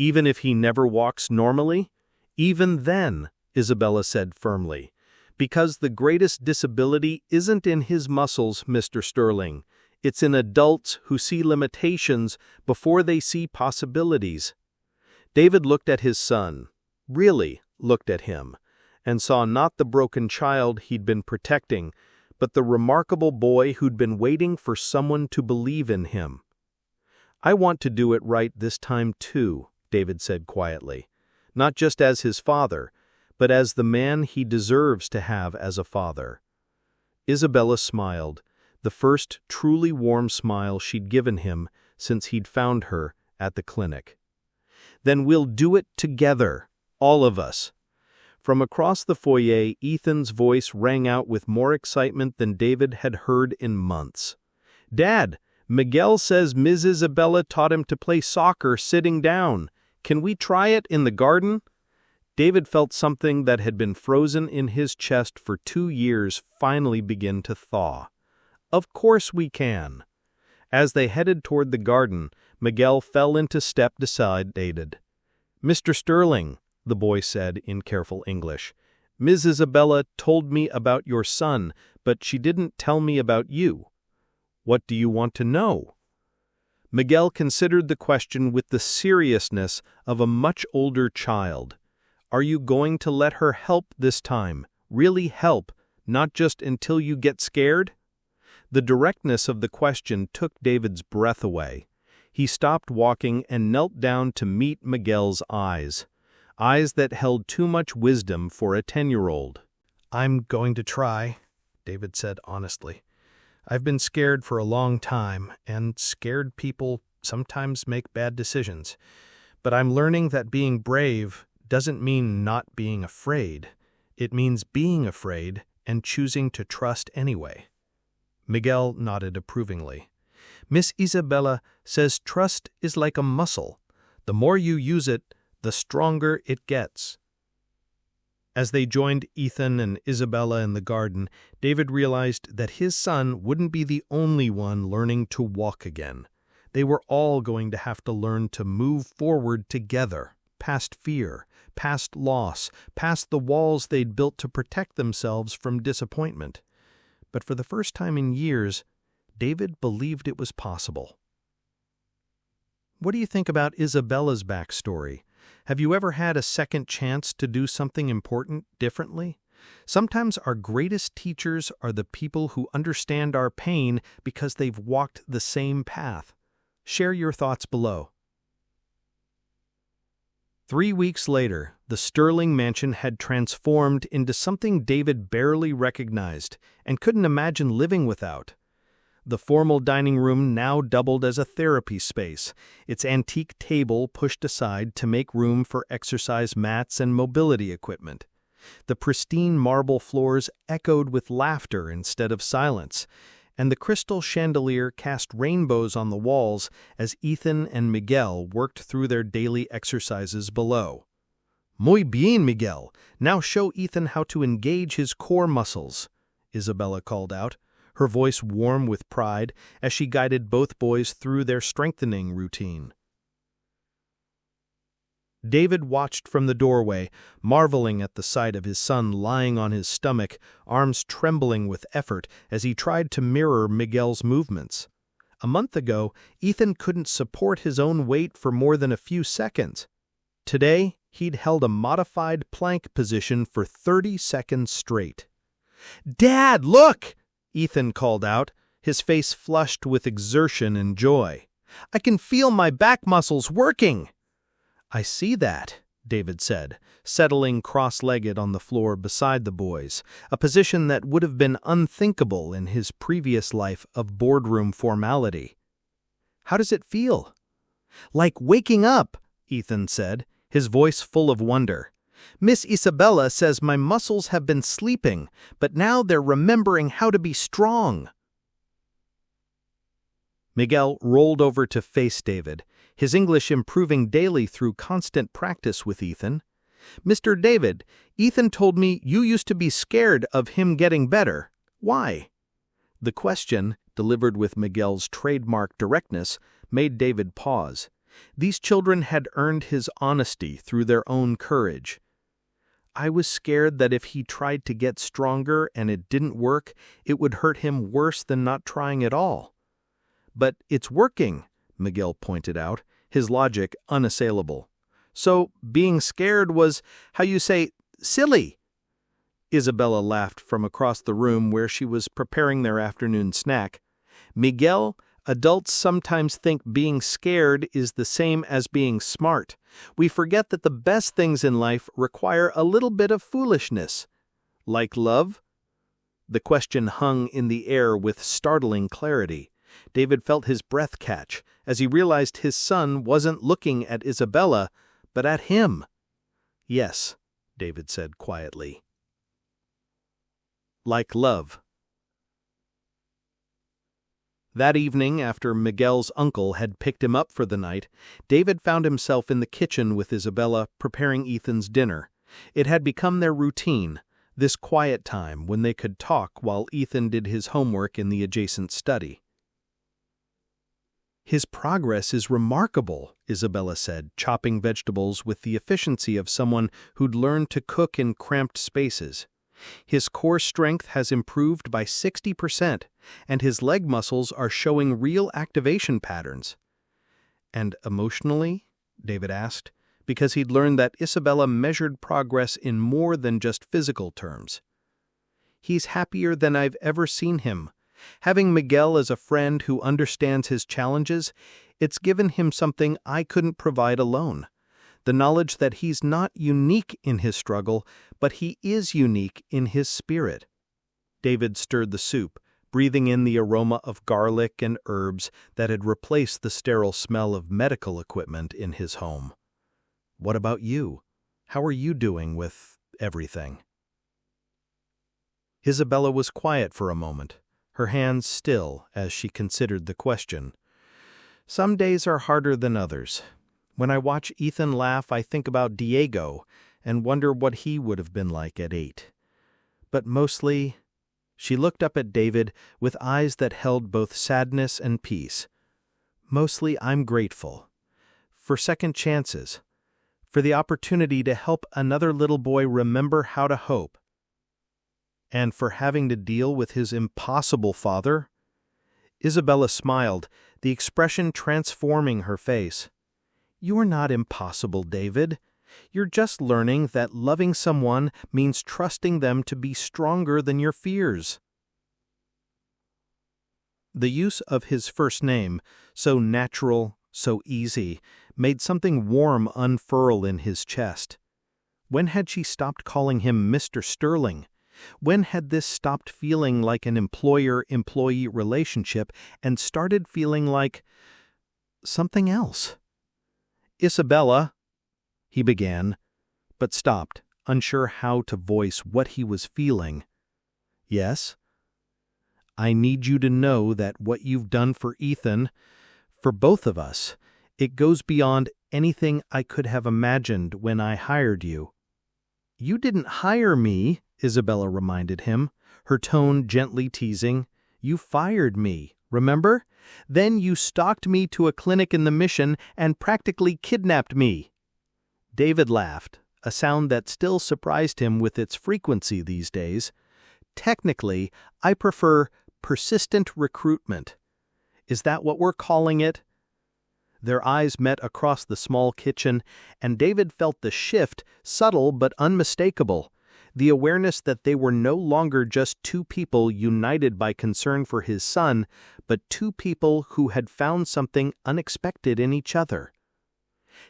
A: Even if he never walks normally?" "Even then," Isabella said firmly. "Because the greatest disability isn't in his muscles, Mr. Sterling. It's in adults who see limitations before they see possibilities." David looked at his son, really looked at him, and saw not the broken child he'd been protecting, but the remarkable boy who'd been waiting for someone to believe in him. "I want to do it right this time too," David said quietly, "not just as his father, but as the man he deserves to have as a father." Isabella smiled, the first truly warm smile she'd given him since he'd found her at the clinic. "Then we'll do it together, all of us." From across the foyer, Ethan's voice rang out with more excitement than David had heard in months. "Dad, Miguel says Ms. Isabella taught him to play soccer sitting down. Can we try it in the garden?" David felt something that had been frozen in his chest for 2 years finally begin to thaw. "Of course we can." As they headed toward the garden, Miguel fell into step beside David. "Mr. Sterling," the boy said in careful English, "Ms. Isabella told me about your son, but she didn't tell me about you. What do you want to know?" Miguel considered the question with the seriousness of a much older child. "Are you going to let her help this time? Really help, not just until you get scared?" The directness of the question took David's breath away. He stopped walking and knelt down to meet Miguel's eyes that held too much wisdom for a 10-year-old. "I'm going to try," David said honestly. "I've been scared for a long time, and scared people sometimes make bad decisions. But I'm learning that being brave doesn't mean not being afraid. It means being afraid and choosing to trust anyway." Miguel nodded approvingly. "Miss Isabella says trust is like a muscle. The more you use it, the stronger it gets." As they joined Ethan and Isabella in the garden, David realized that his son wouldn't be the only one learning to walk again. They were all going to have to learn to move forward together, past fear, past loss, past the walls they'd built to protect themselves from disappointment. But for the first time in years, David believed it was possible. What do you think about Isabella's backstory? Have you ever had a second chance to do something important differently? Sometimes our greatest teachers are the people who understand our pain because they've walked the same path. Share your thoughts below. 3 weeks later, the Sterling mansion had transformed into something David barely recognized and couldn't imagine living without. The formal dining room now doubled as a therapy space, its antique table pushed aside to make room for exercise mats and mobility equipment. The pristine marble floors echoed with laughter instead of silence, and the crystal chandelier cast rainbows on the walls as Ethan and Miguel worked through their daily exercises below. "Muy bien, Miguel. Now show Ethan how to engage his core muscles," Isabella called out, her voice warm with pride as she guided both boys through their strengthening routine. David watched from the doorway, marveling at the sight of his son lying on his stomach, arms trembling with effort as he tried to mirror Miguel's movements. A month ago, Ethan couldn't support his own weight for more than a few seconds. Today, he'd held a modified plank position for 30 seconds straight. "Dad, look!" Ethan called out, his face flushed with exertion and joy. "I can feel my back muscles working!" "I see that," David said, settling cross-legged on the floor beside the boys, a position that would have been unthinkable in his previous life of boardroom formality. "How does it feel?" "Like waking up," Ethan said, his voice full of wonder. "Miss Isabella says my muscles have been sleeping, but now they're remembering how to be strong." Miguel rolled over to face David, his English improving daily through constant practice with Ethan. "Mr. David, Ethan told me you used to be scared of him getting better. Why?" The question, delivered with Miguel's trademark directness, made David pause. These children had earned his honesty through their own courage. "I was scared that if he tried to get stronger and it didn't work, it would hurt him worse than not trying at all." "But it's working," Miguel pointed out, his logic unassailable. "So being scared was, how you say, silly." Isabella laughed from across the room where she was preparing their afternoon snack. "Miguel, adults sometimes think being scared is the same as being smart. We forget that the best things in life require a little bit of foolishness." "Like love?" The question hung in the air with startling clarity. David felt his breath catch as he realized his son wasn't looking at Isabella, but at him. "Yes," David said quietly. "Like love." That evening, after Miguel's uncle had picked him up for the night, David found himself in the kitchen with Isabella preparing Ethan's dinner. It had become their routine, this quiet time when they could talk while Ethan did his homework in the adjacent study. "His progress is remarkable," Isabella said, chopping vegetables with the efficiency of someone who'd learned to cook in cramped spaces. "His core strength has improved by 60%, and his leg muscles are showing real activation patterns." "And emotionally?" David asked, because he'd learned that Isabella measured progress in more than just physical terms. "He's happier than I've ever seen him. Having Miguel as a friend who understands his challenges, it's given him something I couldn't provide alone. The knowledge that he's not unique in his struggle, but he is unique in his spirit." David stirred the soup, breathing in the aroma of garlic and herbs that had replaced the sterile smell of medical equipment in his home. "What about you? How are you doing with everything?" Isabella was quiet for a moment, her hands still as she considered the question. "Some days are harder than others. When I watch Ethan laugh, I think about Diego and wonder what he would have been like at 8. But mostly," she looked up at David with eyes that held both sadness and peace, "mostly I'm grateful. For second chances. For the opportunity to help another little boy remember how to hope. And for having to deal with his impossible father." Isabella smiled, the expression transforming her face. "You're not impossible, David. You're just learning that loving someone means trusting them to be stronger than your fears." The use of his first name, so natural, so easy, made something warm unfurl in his chest. When had she stopped calling him Mr. Sterling? When had this stopped feeling like an employer-employee relationship and started feeling like something else? "Isabella," he began, but stopped, unsure how to voice what he was feeling. "Yes?" "I need you to know that what you've done for Ethan, for both of us, it goes beyond anything I could have imagined when I hired you." "You didn't hire me," Isabella reminded him, her tone gently teasing. "You fired me, remember? Then you stalked me to a clinic in the Mission and practically kidnapped me." David laughed, a sound that still surprised him with its frequency these days. "Technically, I prefer persistent recruitment. Is that what we're calling it?" Their eyes met across the small kitchen, and David felt the shift, subtle but unmistakable, the awareness that they were no longer just two people united by concern for his son, but two people who had found something unexpected in each other.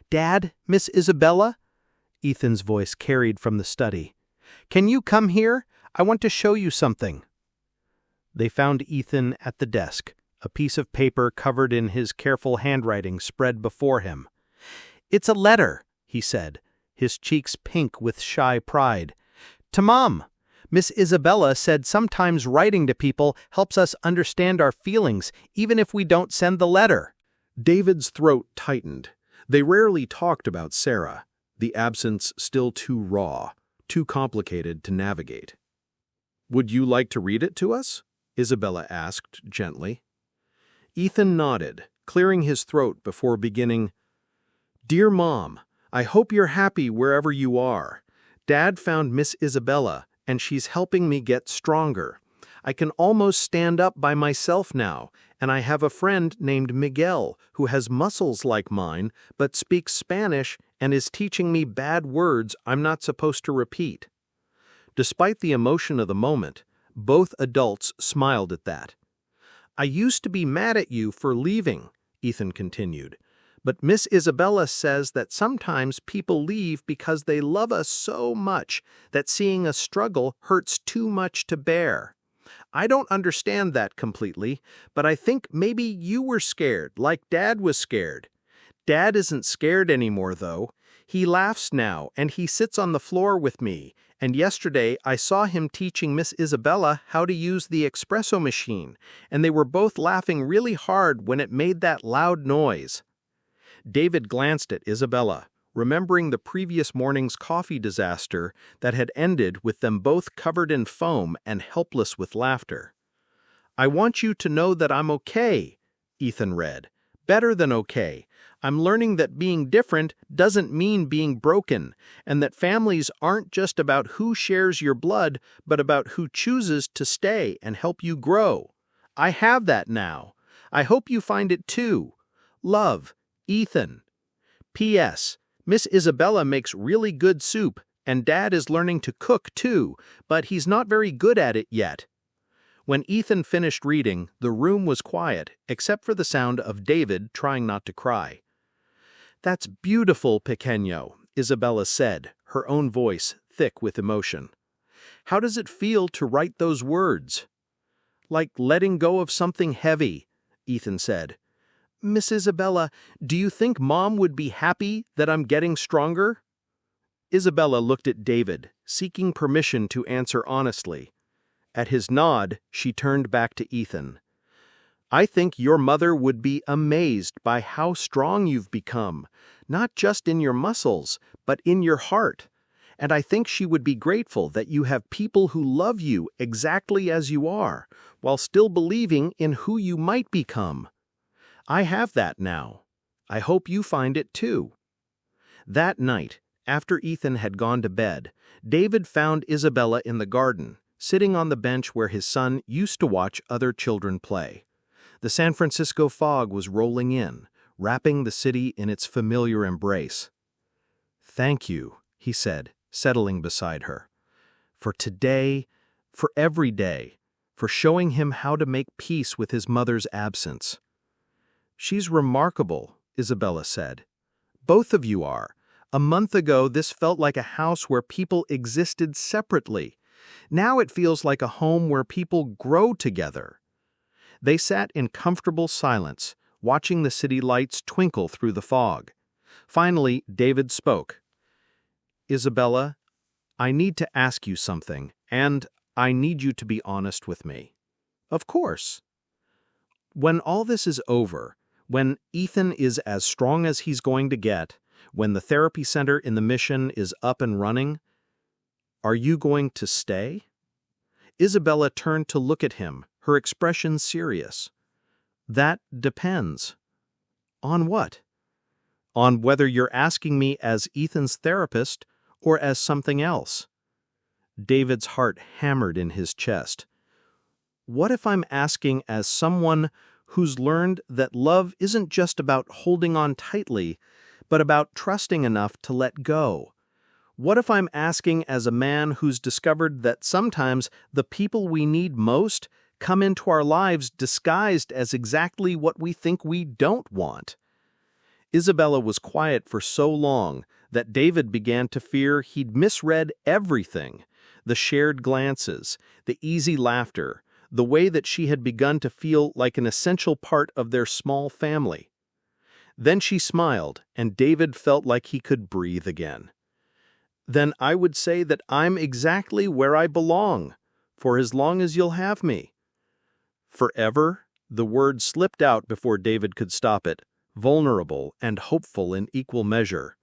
A: "Dad, Miss Isabella?" Ethan's voice carried from the study. "Can you come here? I want to show you something." They found Ethan at the desk, a piece of paper covered in his careful handwriting spread before him. "It's a letter," he said, his cheeks pink with shy pride. "To Mom. Miss Isabella said sometimes writing to people helps us understand our feelings, even if we don't send the letter."
B: David's throat tightened. They rarely talked about Sarah, the absence still too raw, too complicated to navigate. "Would you like to read it to us?" Isabella asked gently. Ethan nodded, clearing his throat before beginning. "Dear Mom, I hope you're happy wherever you are. Dad found Miss Isabella, and she's helping me get stronger. I can almost stand up by myself now, and I have a friend named Miguel who has muscles like mine, but speaks Spanish and is teaching me bad words I'm not supposed to repeat." Despite the emotion of the moment, both adults smiled at that. "I used to be mad at you for leaving," Ethan continued, "but Miss Isabella says that sometimes people leave because they love us so much that seeing us struggle hurts too much to bear. I don't understand that completely, but I think maybe you were scared, like Dad was scared. Dad isn't scared anymore, though. He laughs now, and he sits on the floor with me, and yesterday I saw him teaching Miss Isabella how to use the espresso machine, and they were both laughing really hard when it made that loud noise." David glanced at Isabella, remembering the previous morning's coffee disaster that had ended with them both covered in foam and helpless with laughter. "I want you to know that I'm okay," Ethan read. "Better than okay. I'm learning that being different doesn't mean being broken, and that families aren't just about who shares your blood, but about who chooses to stay and help you grow. I have that now. I hope you find it too. Love, Ethan. P.S. Miss Isabella makes really good soup, and Dad is learning to cook too, but he's not very good at it yet." When Ethan finished reading, the room was quiet, except for the sound of David trying not to cry. "That's beautiful, Pequeño," Isabella said, her own voice thick with emotion. "How does it feel to write those words?" "Like letting go of something heavy," Ethan said. "Miss Isabella, do you think Mom would be happy that I'm getting stronger?" Isabella looked at David, seeking permission to answer honestly. At his nod, she turned back to Ethan. "I think your mother would be amazed by how strong you've become, not just in your muscles, but in your heart. And I think she would be grateful that you have people who love you exactly as you are, while still believing in who you might become. I have that now. I hope you find it too." That night, after Ethan had gone to bed, David found Isabella in the garden, sitting on the bench where his son used to watch other children play. The San Francisco fog was rolling in, wrapping the city in its familiar embrace. "Thank you," he said, settling beside her. "For today, for every day, for showing him how to make peace with his mother's absence." "She's remarkable," Isabella said.
A: Both of you are. A month ago, this felt like a house where people existed separately. Now it feels like a home where people grow together." They sat in comfortable silence, watching the city lights twinkle through the fog. Finally, David spoke. "Isabella, I need to ask you something, and I need you to be honest with me." "Of course." "When all this is over, when Ethan is as strong as he's going to get, when the therapy center in the Mission is up and running, are you going to stay?" Isabella turned to look at him, her expression serious. "That depends." "On what?" "On whether you're asking me as Ethan's therapist or as something else." David's heart hammered in his chest. "What if I'm asking as someone who's learned that love isn't just about holding on tightly, but about trusting enough to let go? What if I'm asking as a man who's discovered that sometimes the people we need most come into our lives disguised as exactly what we think we don't want?" Isabella was quiet for so long that David began to fear he'd misread everything: the shared glances, the easy laughter, the way that she had begun to feel like an essential part of their small family. Then she smiled, and David felt like he could breathe again. "Then I would say that I'm exactly where I belong, for as long as you'll have me." "Forever?" The word slipped out before David could stop it, vulnerable and hopeful in equal measure.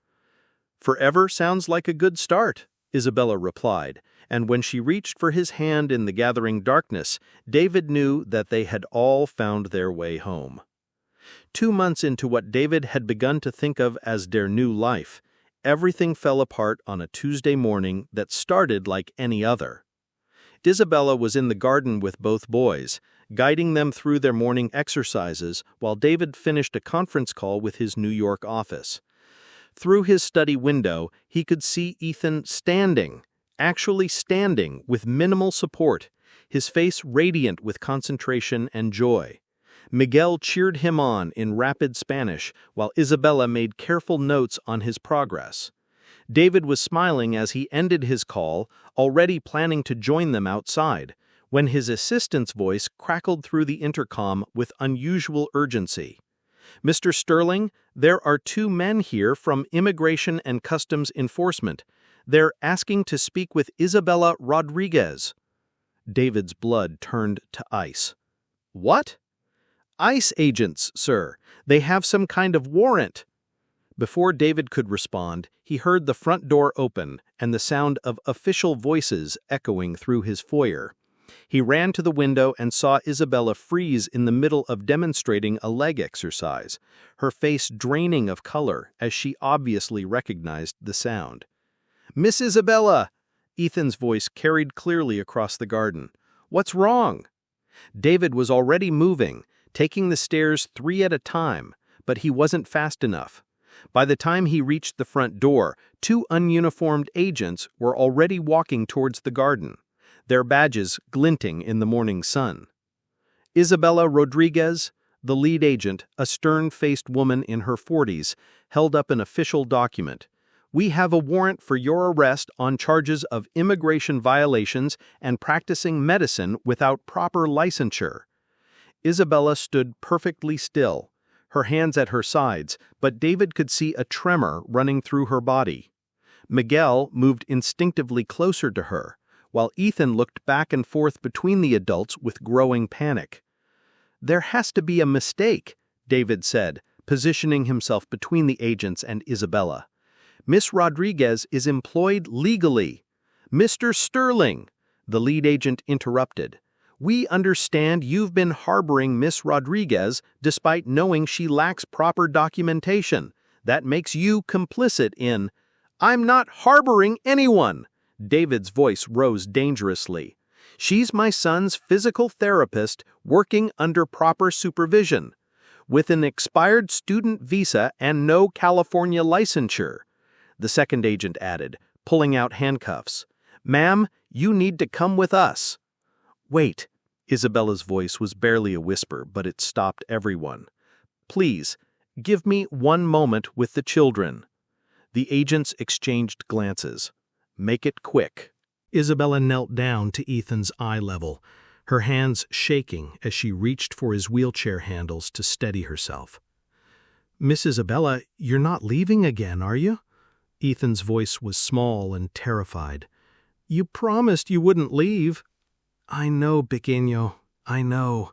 A: "Forever sounds like a good start," Isabella replied, and when she reached for his hand in the gathering darkness, David knew that they had all found their way home. 2 months into what David had begun to think of as their new life, everything fell apart on a Tuesday morning that started like any other. Isabella was in the garden with both boys, guiding them through their morning exercises while David finished a conference call with his New York office. Through his study window, he could see Ethan actually standing with minimal support, his face radiant with concentration and joy. Miguel cheered him on in rapid Spanish, while Isabella made careful notes on his progress. David was smiling as he ended his call, already planning to join them outside, when his assistant's voice crackled through the intercom with unusual urgency. "Mr. Sterling, there are 2 men here from Immigration and Customs Enforcement. They're asking to speak with Isabella Rodriguez." David's blood turned to ice. "What?" "ICE agents, sir. They have some kind of warrant." Before David could respond, he heard the front door open and the sound of official voices echoing through his foyer. He ran to the window and saw Isabella freeze in the middle of demonstrating a leg exercise, her face draining of color as she obviously recognized the sound. "Miss Isabella!" Ethan's voice carried clearly across the garden. "What's wrong?" David was already moving, taking the stairs 3 at a time, but he wasn't fast enough. By the time he reached the front door, 2 ununiformed agents were already walking towards the garden, their badges glinting in the morning sun. Isabella Rodriguez, the lead agent, a stern-faced woman in her 40s, held up an official document. "We have a warrant for your arrest on charges of immigration violations and practicing medicine without proper licensure." Isabella stood perfectly still, her hands at her sides, but David could see a tremor running through her body. Miguel moved instinctively closer to her, while Ethan looked back and forth between the adults with growing panic. "There has to be a mistake," David said, positioning himself between the agents and Isabella. "Miss Rodriguez is employed legally." "Mr. Sterling," the lead agent interrupted, "we understand you've been harboring Miss Rodriguez despite knowing she lacks proper documentation. That makes you complicit in—" "I'm not harboring anyone!" David's voice rose dangerously. "She's my son's physical therapist working under proper supervision, with an expired student visa and no California licensure," the second agent added, pulling out handcuffs. "Ma'am, you need to come with us." "Wait." Isabella's voice was barely a whisper, but it stopped everyone. "Please, Give me 1 moment with the children." The agents exchanged glances. "Make it quick."
B: Isabella knelt down to Ethan's eye level, her hands shaking as she reached for his wheelchair handles to steady herself. "Miss Isabella, you're not leaving again, are you?" Ethan's voice was small and terrified. "You promised you wouldn't leave." "I know, pequeño, I know."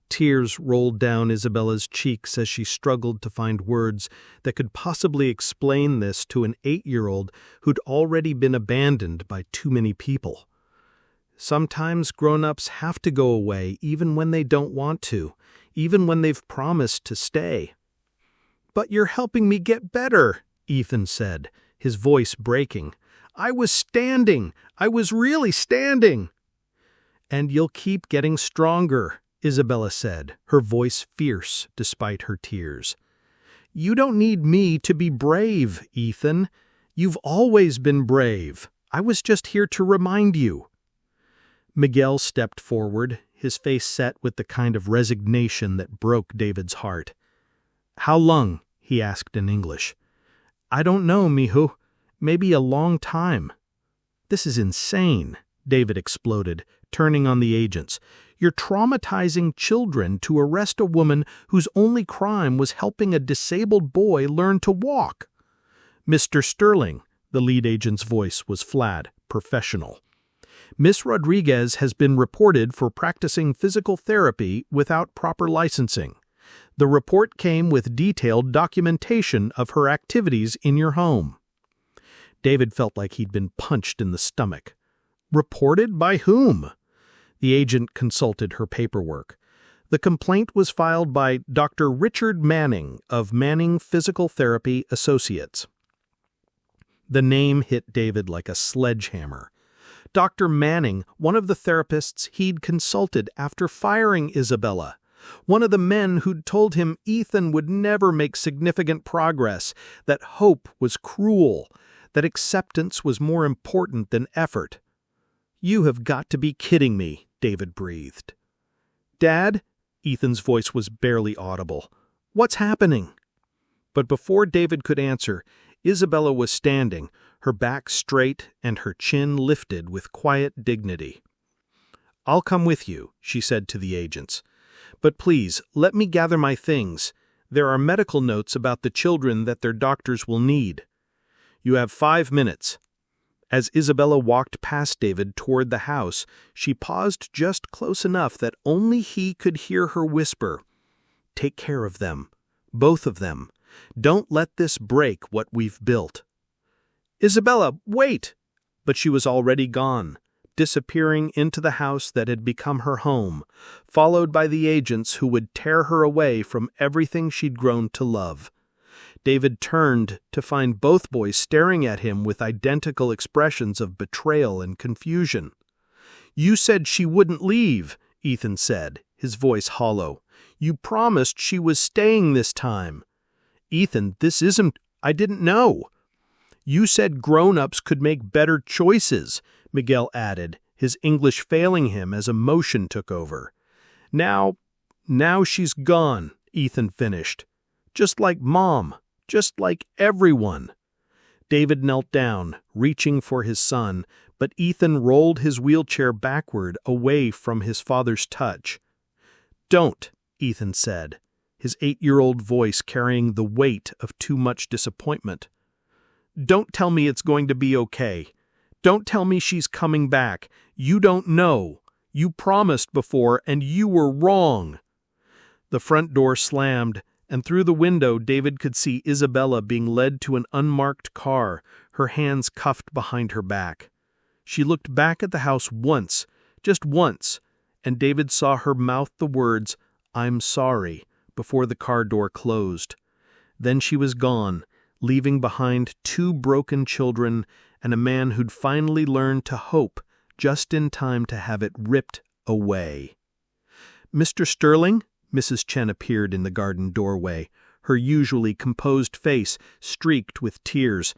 B: Tears rolled down Isabella's cheeks as she struggled to find words that could possibly explain this to an 8-year-old who'd already been abandoned by too many people. Sometimes grown-ups have to go away even when they don't want to, even when they've promised to stay. "But you're helping me get better," Ethan said, his voice breaking. "I was standing. I was really standing." "And you'll keep getting stronger," Isabella said, her voice fierce despite her tears. "You don't need me to be brave, Ethan. You've always been brave. I was just here to remind you." Miguel stepped forward, his face set with the kind of resignation that broke David's heart. "How long?" he asked in English. "I don't know, mijo. Maybe a long time." "This is insane," David exploded, turning on the agents. "You're traumatizing children to arrest a woman whose only crime was helping a disabled boy learn to walk." "Mr. Sterling," the lead agent's voice was flat, professional. "Miss Rodriguez has been reported for practicing physical therapy without proper licensing. The report came with detailed documentation of her activities in your home." David felt like he'd been punched in the stomach. "Reported by whom?" The agent consulted her paperwork. The complaint was filed by Dr. Richard Manning of Manning Physical Therapy Associates. The name hit David like a sledgehammer. Dr. Manning, one of the therapists he'd consulted after firing Isabella. One of the men who'd told him Ethan would never make significant progress, that hope was cruel, that acceptance was more important than effort. "You have got to be kidding me," David breathed. "Dad?" Ethan's voice was barely audible. "What's happening?" But before David could answer, Isabella was standing, her back straight and her chin lifted with quiet dignity. "I'll come with you," she said to the agents. "But please, let me gather my things. There are medical notes about the children that their doctors will need. You have 5 minutes." As Isabella walked past David toward the house, she paused just close enough that only he could hear her whisper, "Take care of them, both of them. Don't let this break what we've built." "Isabella, wait!" But she was already gone, disappearing into the house that had become her home, followed by the agents who would tear her away from everything she'd grown to love. David turned to find both boys staring at him with identical expressions of betrayal and confusion. "You said she wouldn't leave," Ethan said, his voice hollow. "You promised she was staying this time." "Ethan, this isn't... I didn't know." "You said grown-ups could make better choices," Miguel added, his English failing him as emotion took over. Now she's gone," Ethan finished. "Just like Mom. Just like everyone." David knelt down, reaching for his son, but Ethan rolled his wheelchair backward away from his father's touch. "Don't," Ethan said, his 8-year-old voice carrying the weight of too much disappointment. "Don't tell me it's going to be okay. Don't tell me she's coming back. You don't know. You promised before, and you were wrong." The front door slammed, and through the window David could see Isabella being led to an unmarked car, her hands cuffed behind her back. She looked back at the house once, just once, and David saw her mouth the words, "I'm sorry," before the car door closed. Then she was gone, leaving behind 2 broken children and a man who'd finally learned to hope just in time to have it ripped away. "Mr. Sterling?" Mrs. Chen appeared in the garden doorway, her usually composed face streaked with tears.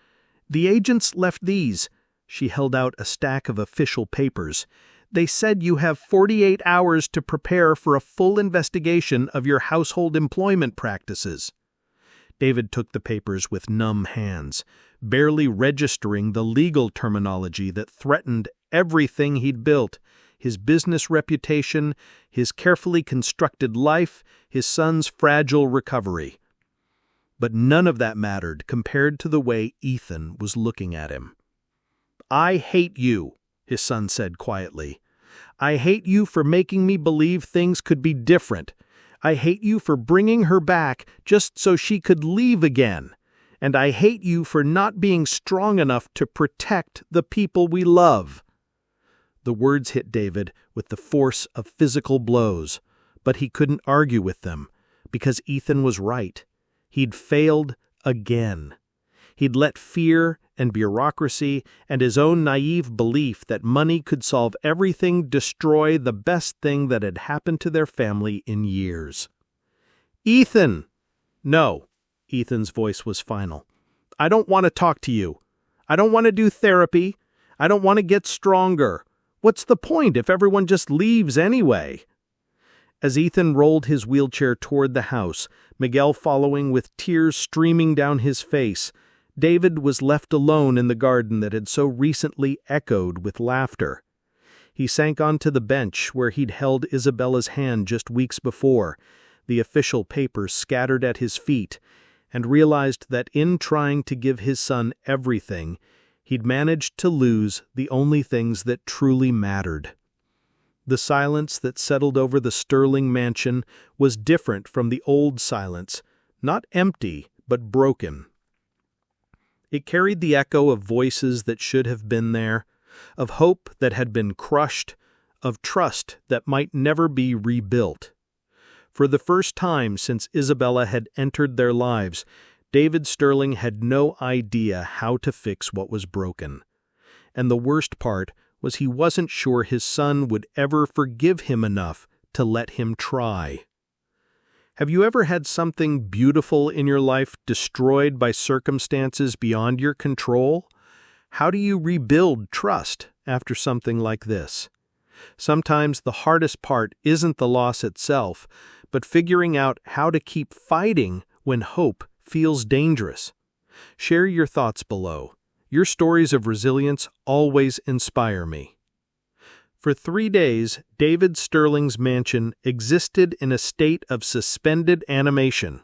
B: "The agents left these." She held out a stack of official papers. "They said you have 48 hours to prepare for a full investigation of your household employment practices." David took the papers with numb hands, barely registering the legal terminology that threatened everything he'd built: his business reputation, his carefully constructed life, his son's fragile recovery. But none of that mattered compared to the way Ethan was looking at him. "I hate you," his son said quietly. "I hate you for making me believe things could be different. I hate you for bringing her back just so she could leave again. And I hate you for not being strong enough to protect the people we love." The words hit David with the force of physical blows, but he couldn't argue with them, because Ethan was right. He'd failed again. He'd let fear and bureaucracy and his own naive belief that money could solve everything destroy the best thing that had happened to their family in years. "Ethan!" "No." Ethan's voice was final. "I don't want to talk to you. I don't want to do therapy. I don't want to get stronger. What's the point if everyone just leaves anyway?" As Ethan rolled his wheelchair toward the house, Miguel following with tears streaming down his face, David was left alone in the garden that had so recently echoed with laughter. He sank onto the bench where he'd held Isabella's hand just weeks before, the official papers scattered at his feet, and realized that in trying to give his son everything, he'd managed to lose the only things that truly mattered. The silence that settled over the Sterling mansion was different from the old silence, not empty, but broken. It carried the echo of voices that should have been there, of hope that had been crushed, of trust that might never be rebuilt. For the first time since Isabella had entered their lives, David Sterling had no idea how to fix what was broken. And the worst part was he wasn't sure his son would ever forgive him enough to let him try. Have you ever had something beautiful in your life destroyed by circumstances beyond your control? How do you rebuild trust after something like this? Sometimes the hardest part isn't the loss itself, but figuring out how to keep fighting when hope feels dangerous. Share your thoughts below. Your stories of resilience always inspire me. For 3 days, David Sterling's mansion existed in a state of suspended animation.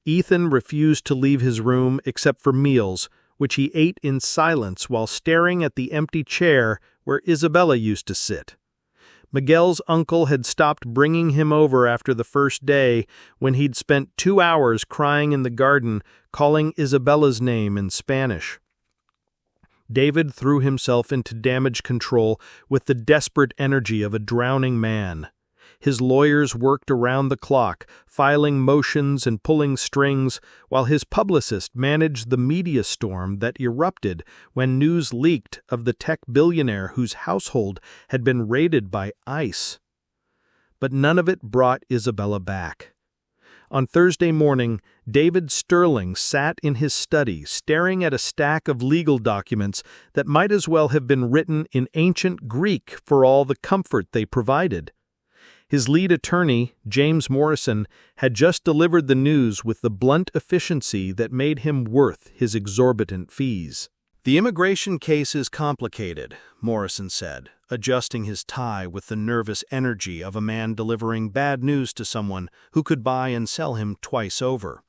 B: Ethan refused to leave his room except for meals, which he ate in silence while staring at the empty chair where Isabella used to sit. Miguel's uncle had stopped bringing him over after the first day, when he'd spent 2 hours crying in the garden, calling Isabella's name in Spanish. David threw himself into damage control with the desperate energy of a drowning man. His lawyers worked around the clock, filing motions and pulling strings, while his publicist managed the media storm that erupted when news leaked of the tech billionaire whose household had been raided by ICE. But none of it brought Isabella back. On Thursday morning, David Sterling sat in his study staring at a stack of legal documents that might as well have been written in ancient Greek for all the comfort they provided. His lead attorney, James Morrison, had just delivered the news with the blunt efficiency that made him worth his exorbitant fees. "The immigration case is complicated," Morrison said, adjusting his tie with the nervous energy of a man delivering bad news to someone who could buy and sell him twice over.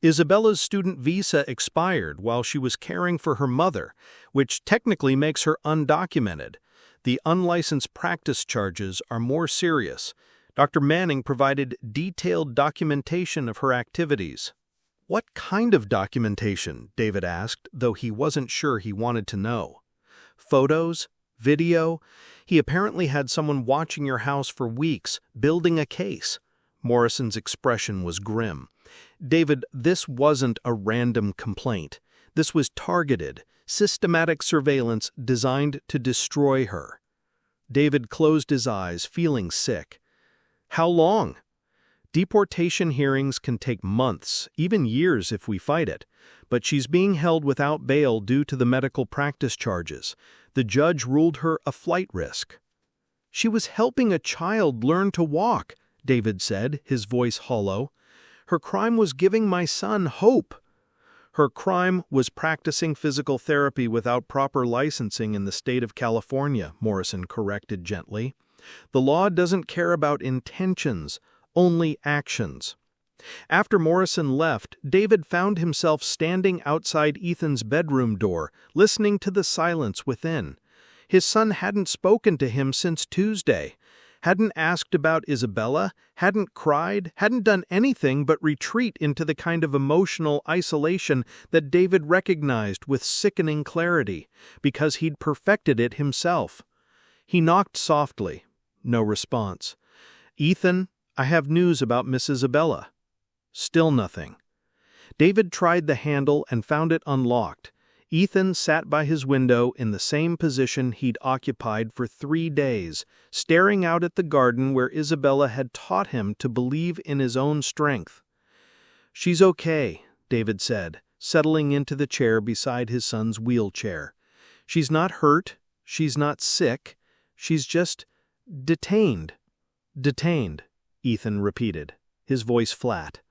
B: "Isabella's student visa expired while she was caring for her mother, which technically makes her undocumented. The unlicensed practice charges are more serious. Dr. Manning provided detailed documentation of her activities." "What kind of documentation?" David asked, though he wasn't sure he wanted to know. "Photos? Video? He apparently had someone watching your house for weeks, building a case." Morrison's expression was grim. "David, this wasn't a random complaint. This was targeted, systematic surveillance designed to destroy her." David closed his eyes, feeling sick. "How long?" "Deportation hearings can take months, even years if we fight it, but she's being held without bail due to the medical practice charges. The judge ruled her a flight risk." "She was helping a child learn to walk," David said, his voice hollow. Her crime was giving my son hope. Her crime was practicing physical therapy without proper licensing in the state of California, Morrison corrected gently. The law doesn't care about intentions, only actions. After Morrison left, David found himself standing outside Ethan's bedroom door, listening to the silence within. His son hadn't spoken to him since Tuesday, hadn't asked about Isabella, hadn't cried, hadn't done anything but retreat into the kind of emotional isolation that David recognized with sickening clarity, because he'd perfected it himself. He knocked softly. No response. "Ethan, I have news about Miss Isabella." Still nothing. David tried the handle and found it unlocked. Ethan sat by his window in the same position he'd occupied for 3 days, staring out at the garden where Isabella had taught him to believe in his own strength. "She's okay," David said, settling into the chair beside his son's wheelchair. "She's not hurt, she's not sick, she's just detained." "Detained," Ethan repeated, his voice flat.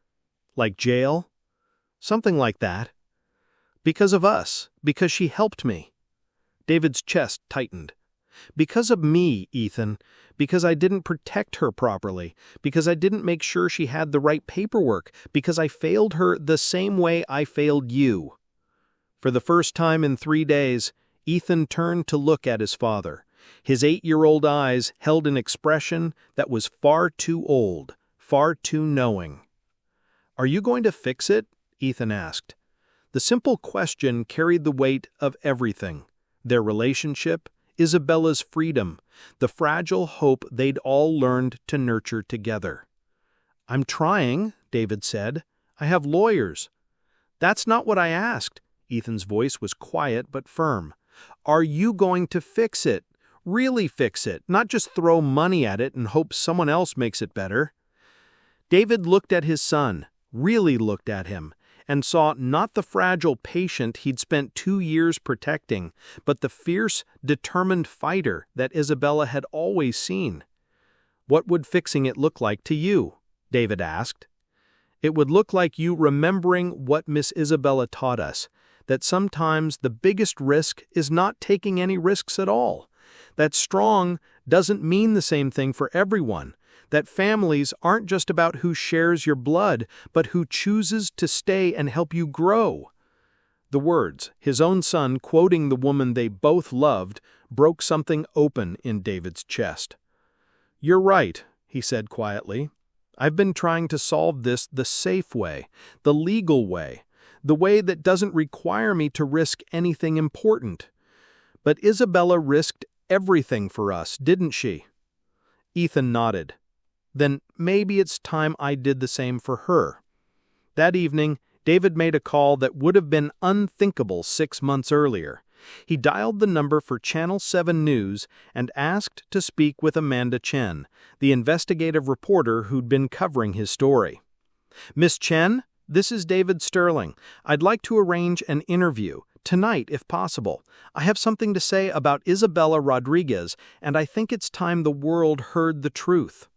B: "Like jail?" "Something like that." "Because of us, because she helped me." David's chest tightened. "Because of me, Ethan, because I didn't protect her properly, because I didn't make sure she had the right paperwork, because I failed her the same way I failed you." For the first time in 3 days, Ethan turned to look at his father. His 8-year-old eyes held an expression that was far too old, far too knowing. "Are you going to fix it?" Ethan asked. The simple question carried the weight of everything: their relationship, Isabella's freedom, the fragile hope they'd all learned to nurture together. "I'm trying," David said. "I have lawyers." "That's not what I asked." Ethan's voice was quiet but firm. "Are you going to fix it? Really fix it, not just throw money at it and hope someone else makes it better?" David looked at his son, really looked at him, and saw not the fragile patient he'd spent 2 years protecting, but the fierce, determined fighter that Isabella had always seen. "What would fixing it look like to you?" David asked. "It would look like you remembering what Miss Isabella taught us, that sometimes the biggest risk is not taking any risks at all, that strong doesn't mean the same thing for everyone, that families aren't just about who shares your blood, but who chooses to stay and help you grow." The words, his own son quoting the woman they both loved, broke something open in David's chest. "You're right," he said quietly. "I've been trying to solve this the safe way, the legal way, the way that doesn't require me to risk anything important. But Isabella risked everything for us, didn't she?" Ethan nodded. "Then maybe it's time I did the same for her." That evening, David made a call that would have been unthinkable 6 months earlier. He dialed the number for Channel 7 News and asked to speak with Amanda Chen, the investigative reporter who'd been covering his story. "Miss Chen, this is David Sterling. I'd like to arrange an interview, tonight if possible. I have something to say about Isabella Rodriguez, and I think it's time the world heard the truth."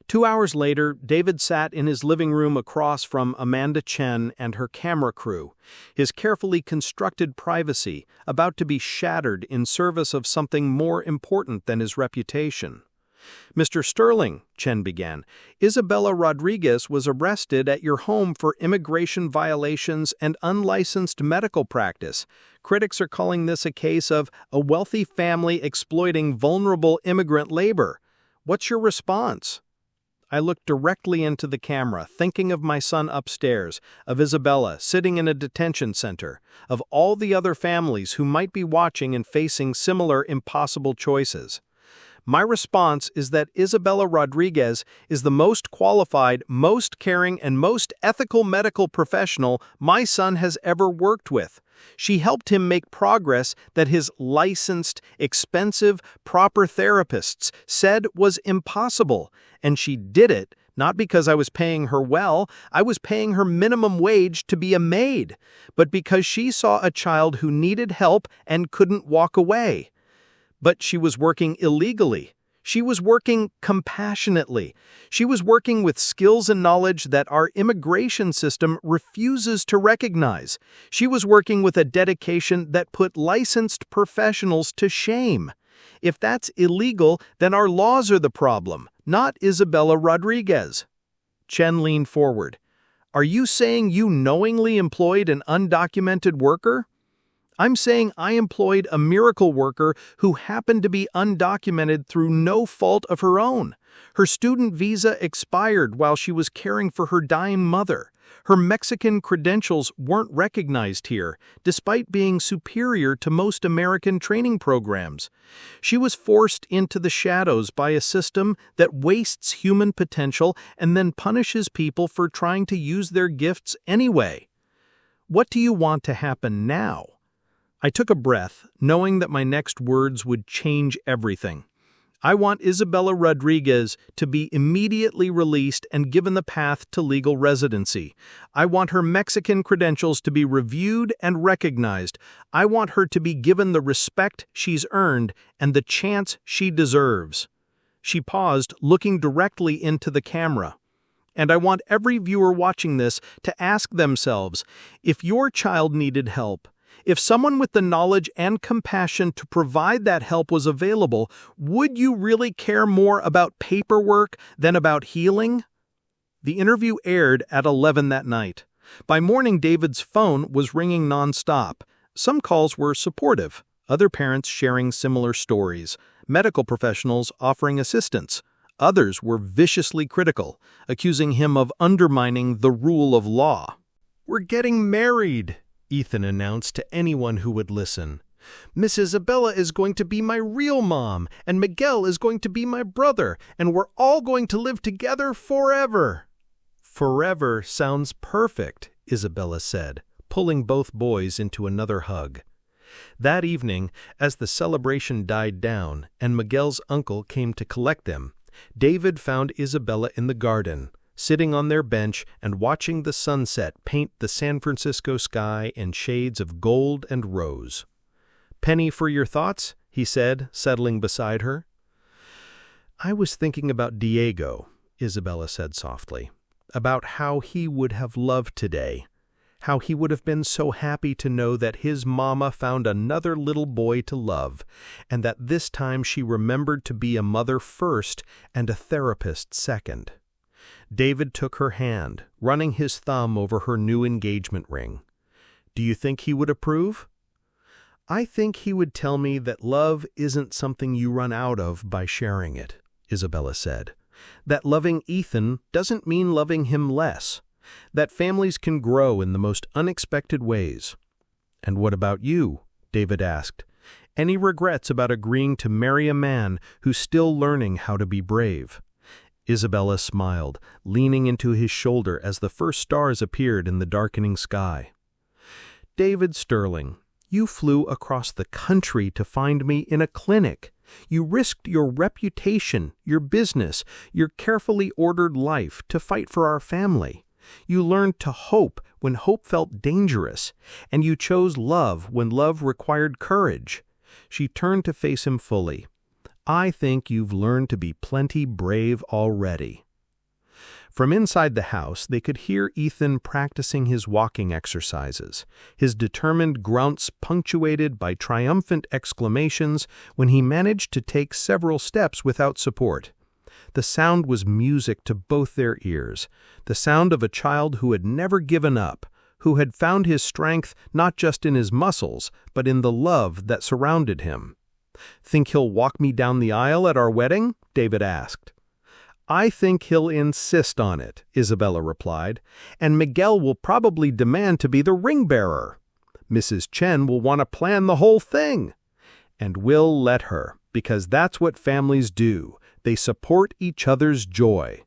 B: 2 hours later, David sat in his living room across from Amanda Chen and her camera crew, his carefully constructed privacy about to be shattered in service of something more important than his reputation. "Mr. Sterling," Chen began, "Isabella Rodriguez was arrested at your home for immigration violations and unlicensed medical practice. Critics are calling this a case of a wealthy family exploiting vulnerable immigrant labor. What's your response?" I looked directly into the camera, thinking of my son upstairs, of Isabella sitting in a detention center, of all the other families who might be watching and facing similar impossible choices. My response is that Isabella Rodriguez is the most qualified, most caring, and most ethical medical professional my son has ever worked with. She helped him make progress that his licensed, expensive, proper therapists said was impossible, and she did it not because I was paying her well, I was paying her minimum wage to be a maid, but because she saw a child who needed help and couldn't walk away. But she was working illegally.
A: She was working compassionately. She was working with skills and knowledge that our immigration system refuses to recognize. She was working with a dedication that put licensed professionals to shame. If that's illegal, then our laws are the problem, not Isabella Rodriguez. Chen leaned forward. Are you saying you knowingly employed an undocumented worker? I'm saying I employed a miracle worker who happened to be undocumented through no fault of her own. Her student visa expired while she was caring for her dying mother. Her Mexican credentials weren't recognized here, despite being superior to most American training programs. She was forced into the shadows by a system that wastes human potential and then punishes people for trying to use their gifts anyway. What do you want to happen now? I took a breath, knowing that my next words would change everything. I want Isabella Rodriguez to be immediately released and given the path to legal residency. I want her Mexican credentials to be reviewed and recognized. I want her to be given the respect she's earned and the chance she deserves. She paused, looking directly into the camera. And I want every viewer watching this to ask themselves, if your child needed help, if someone with the knowledge and compassion to provide that help was available, would you really care more about paperwork than about healing? The interview aired at 11 that night. By morning, David's phone was ringing nonstop. Some calls were supportive, other parents sharing similar stories, medical professionals offering assistance. Others were viciously critical, accusing him of undermining the rule of law.
B: "We're getting married," Ethan announced to anyone who would listen. "Miss Isabella is going to be my real mom, and Miguel is going to be my brother, and we're all going to live together forever." "Forever sounds perfect," Isabella said, pulling both boys into another hug. That evening, as the celebration died down and Miguel's uncle came to collect them, David found Isabella in the garden, sitting on their bench and watching the sunset paint the San Francisco sky in shades of gold and rose. "Penny for your thoughts?" he said, settling beside her. "I was thinking about Diego," Isabella said softly, "about how he would have loved today, how he would have been so happy to know that his mama found another little boy to love, and that this time she remembered to be a mother first and a therapist second." David took her hand, running his thumb over her new engagement ring. "Do you think he would approve?" "I think he would tell me that love isn't something you run out of by sharing it," Isabella said. "That loving Ethan doesn't mean loving him less. That families can grow in the most unexpected ways." "And what about you?" David asked. "Any regrets about agreeing to marry a man who's still learning how to be brave?" Isabella smiled, leaning into his shoulder as the first stars appeared in the darkening sky. "David Sterling, you flew across the country to find me in a clinic. You risked your reputation, your business, your carefully ordered life to fight for our family. You learned to hope when hope felt dangerous, and you chose love when love required courage." She turned to face him fully. "I think you've learned to be plenty brave already." From inside the house, they could hear Ethan practicing his walking exercises, his determined grunts punctuated by triumphant exclamations when he managed to take several steps without support. The sound was music to both their ears, the sound of a child who had never given up, who had found his strength not just in his muscles, but in the love that surrounded him. "Think he'll walk me down the aisle at our wedding?" David asked. "I think he'll insist on it," Isabella replied, "and Miguel will probably demand to be the ring bearer. Mrs. Chen will want to plan the whole thing. And we'll let her, because that's what families do. They support each other's joy."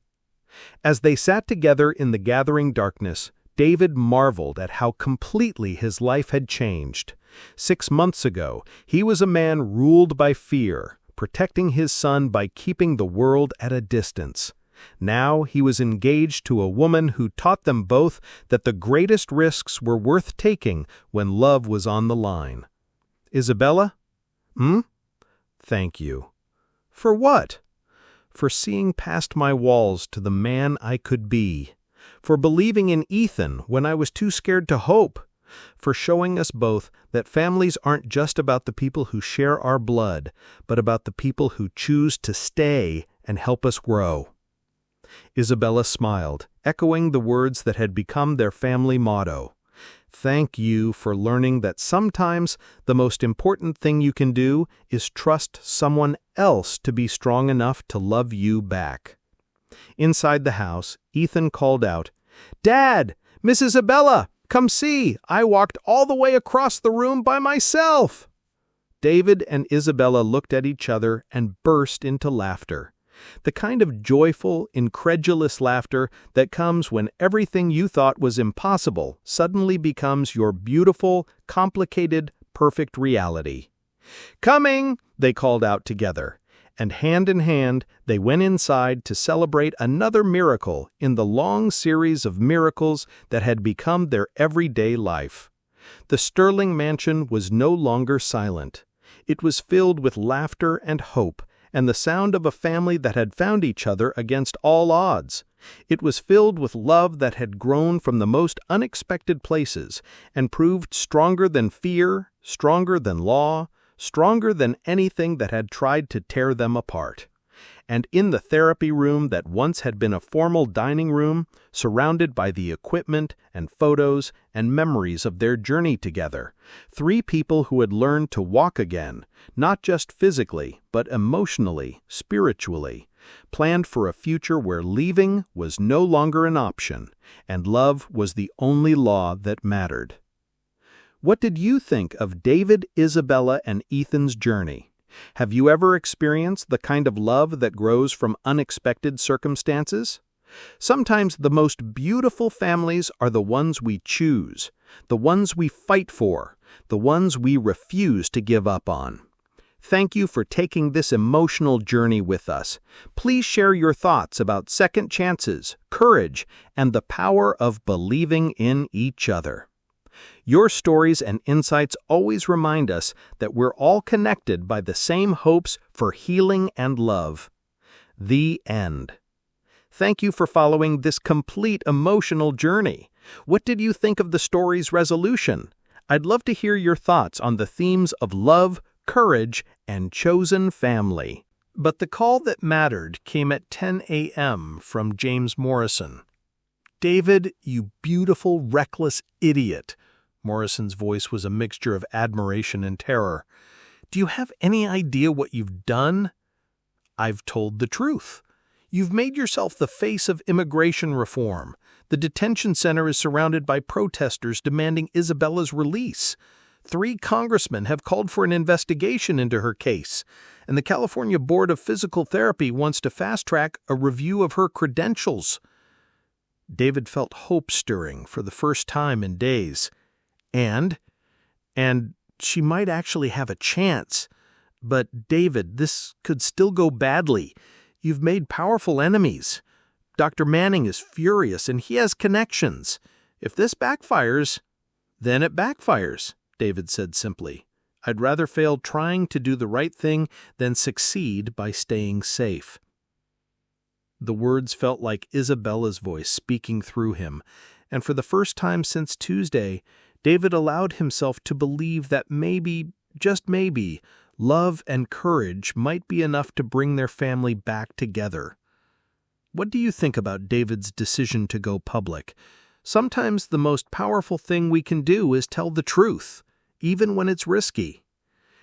B: As they sat together in the gathering darkness, David marveled at how completely his life had changed. 6 months ago, he was a man ruled by fear, protecting his son by keeping the world at a distance. Now he was engaged to a woman who taught them both that the greatest risks were worth taking when love was on the line. "Isabella?" "Thank you." "For what?" for seeing past my walls to the man I could be, for believing in Ethan when I was too scared to hope, for showing us both that families aren't just about the people who share our blood, but about the people who choose to stay and help us grow." Isabella smiled, echoing the words that had become their family motto. "Thank you for learning that sometimes the most important thing you can do is trust someone else to be strong enough to love you back." Inside the house, Ethan called out, "Dad! Miss Isabella! Come see! I walked all the way across the room by myself!" David and Isabella looked at each other and burst into laughter. The kind of joyful, incredulous laughter that comes when everything you thought was impossible suddenly becomes your beautiful, complicated, perfect reality. "Coming!" they called out together, and hand in hand they went inside to celebrate another miracle in the long series of miracles that had become their everyday life. The Sterling mansion was no longer silent. It was filled with laughter and hope, and the sound of a family that had found each other against all odds. It was filled with love that had grown from the most unexpected places and proved stronger than fear, stronger than law, stronger than anything that had tried to tear them apart. And in the therapy room that once had been a formal dining room, surrounded by the equipment and photos and memories of their journey together, three people who had learned to walk again, not just physically, but emotionally, spiritually, planned for a future where leaving was no longer an option, and love was the only law that mattered. What did you think of David, Isabella, and Ethan's journey? Have you ever experienced the kind of love that grows from unexpected circumstances? Sometimes the most beautiful families are the ones we choose, the ones we fight for, the ones we refuse to give up on. Thank you for taking this emotional journey with us. Please share your thoughts about second chances, courage, and the power of believing in each other. Your stories and insights always remind us that we're all connected by the same hopes for healing and love. The end. Thank you for following this complete emotional journey. What did you think of the story's resolution? I'd love to hear your thoughts on the themes of love, courage, and chosen family. But the call that mattered came at 10 a.m. from James Morrison. "David, you beautiful, reckless idiot." Morrison's voice was a mixture of admiration and terror. "Do you have any idea what you've done?" "I've told the truth. You've made yourself the face of immigration reform. The detention center is surrounded by protesters demanding Isabella's release. 3 congressmen have called for an investigation into her case, and the California Board of Physical Therapy wants to fast-track a review of her credentials." David felt hope stirring for the first time in days. And she might actually have a chance. But, David, this could still go badly. You've made powerful enemies. Dr. Manning is furious, and he has connections. If this backfires, then it backfires, David said simply. I'd rather fail trying to do the right thing than succeed by staying safe. The words felt like Isabella's voice speaking through him, and for the first time since Tuesday, David allowed himself to believe that maybe, just maybe, love and courage might be enough to bring their family back together. What do you think about David's decision to go public? Sometimes the most powerful thing we can do is tell the truth, even when it's risky.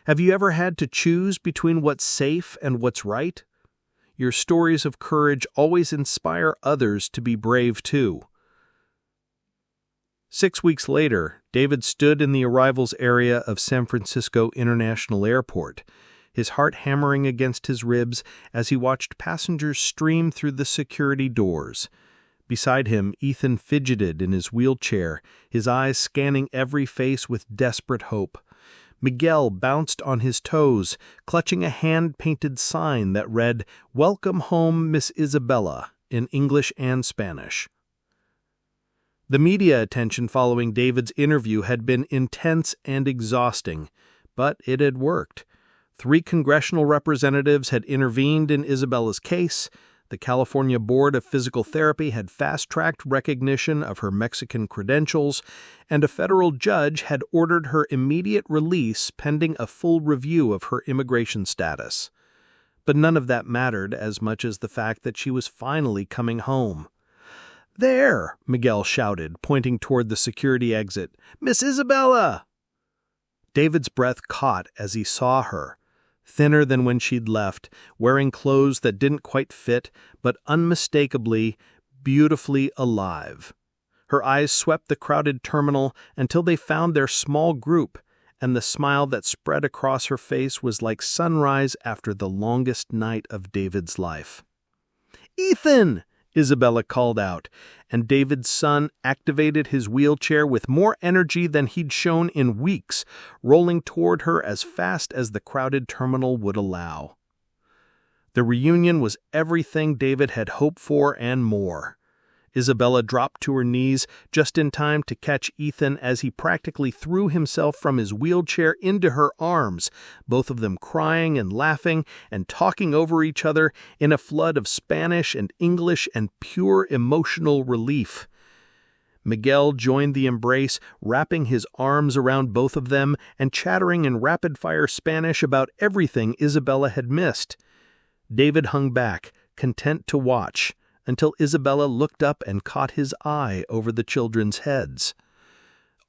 B: Have you ever had to choose between what's safe and what's right? Your stories of courage always inspire others to be brave too. 6 weeks later, David stood in the arrivals area of San Francisco International Airport, his heart hammering against his ribs as he watched passengers stream through the security doors. Beside him, Ethan fidgeted in his wheelchair, his eyes scanning every face with desperate hope. Miguel bounced on his toes, clutching a hand-painted sign that read, "Welcome home, Miss Isabella," in English and Spanish. The media attention following David's interview had been intense and exhausting, but it had worked.
A: 3 congressional representatives had intervened in Isabella's case. The California Board of Physical Therapy had fast-tracked recognition of her Mexican credentials, and a federal judge had ordered her immediate release pending a full review of her immigration status. But none of that mattered as much as the fact that she was finally coming home. "There!" Miguel shouted, pointing toward the security exit. "Miss Isabella!" David's breath caught as he saw her, thinner than when she'd left, wearing clothes that didn't quite fit, but unmistakably, beautifully alive. Her eyes swept the crowded terminal until they found their small group, and the smile that spread across her face was like sunrise after the longest night of David's life. "Ethan!" Isabella called out, and David's son activated his wheelchair with more energy than he'd shown in weeks, rolling toward her as fast as the crowded terminal would allow. The reunion was everything David had hoped for and more. Isabella dropped to her knees just in time to catch Ethan as he practically threw himself from his wheelchair into her arms, both of them crying and laughing and talking over each other in a flood of Spanish and English and pure emotional relief. Miguel joined the embrace, wrapping his arms around both of them and chattering in rapid-fire Spanish about everything Isabella had missed. David hung back, content to watch, until Isabella looked up and caught his eye over the children's heads.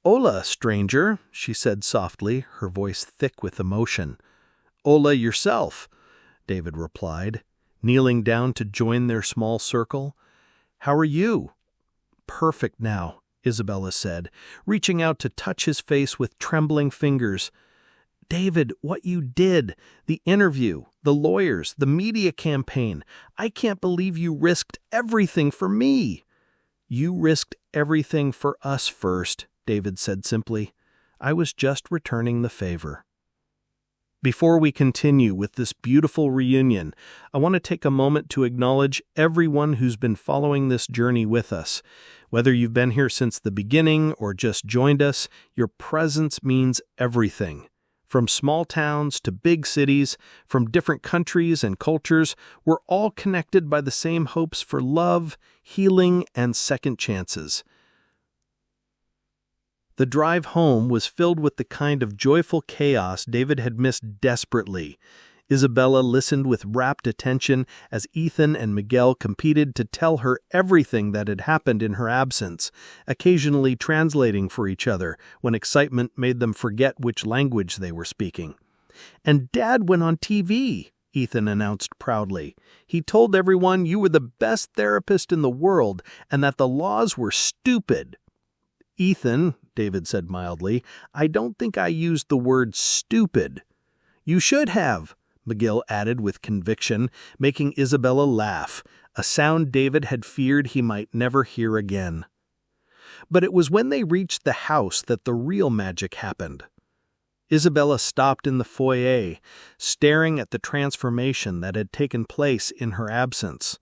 A: "Hola, stranger," she said softly, her voice thick with emotion. "Hola yourself," David replied, kneeling down to join their small circle. "How are you?" "Perfect now," Isabella said, reaching out to touch his face with trembling fingers. "David, what you did, the interview, the lawyers, the media campaign, I can't believe you risked everything for me." "You risked everything for us first," David said simply. "I was just returning the favor." Before we continue with this beautiful reunion, I want to take a moment to acknowledge everyone who's been following this journey with us. Whether you've been here since the beginning or just joined us, your presence means everything. From small towns to big cities, from different countries and cultures, we're all connected by the same hopes for love, healing, and second chances. The drive home was filled with the kind of joyful chaos David had missed desperately. Isabella listened with rapt attention as Ethan and Miguel competed to tell her everything that had happened in her absence, occasionally translating for each other when excitement made them forget which language they were speaking. "And Dad went on TV," Ethan announced proudly. "He told everyone you were the best therapist in the world and that the laws were stupid." "Ethan," David said mildly, "I don't think I used the word stupid." "You should have," Miguel added with conviction, making Isabella laugh, a sound David had feared he might never hear again. But it was when they reached the house that the real magic happened. Isabella stopped in the foyer, staring at the transformation that had taken place in her absence.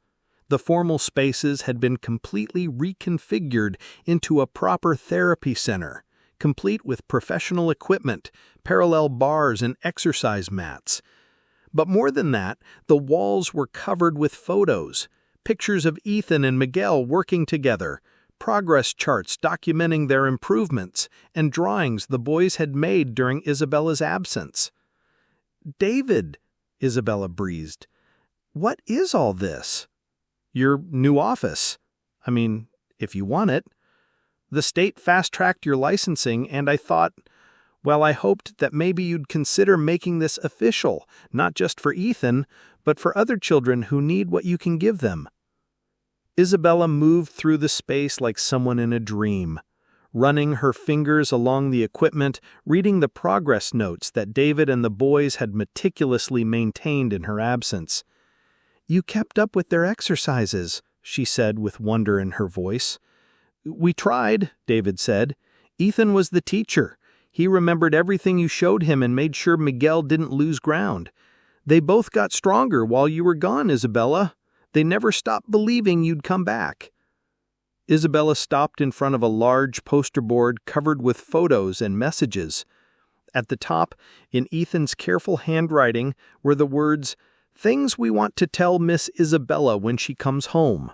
A: The formal spaces had been completely reconfigured into a proper therapy center, complete with professional equipment, parallel bars, and exercise mats. But more than that, the walls were covered with photos, pictures of Ethan and Miguel working together, progress charts documenting their improvements, and drawings the boys had made during Isabella's absence. "David," Isabella breathed, "what is all this?" "Your new office. I mean, if you want it. The state fast-tracked your licensing, and I thought, well, I hoped that maybe you'd consider making this official, not just for Ethan, but for other children who need what you can give them." Isabella moved through the space like someone in a dream, running her fingers along the equipment, reading the progress notes that David and the boys had meticulously maintained in her absence. "You kept up with their exercises," she said with wonder in her voice. "We tried," David said. "Ethan was the teacher. He remembered everything you showed him and made sure Miguel didn't lose ground. They both got stronger while you were gone, Isabella. They never stopped believing you'd come back." Isabella stopped in front of a large poster board covered with photos and messages.
B: At the top, in Ethan's careful handwriting, were the words, "Things we want to tell Miss Isabella when she comes home."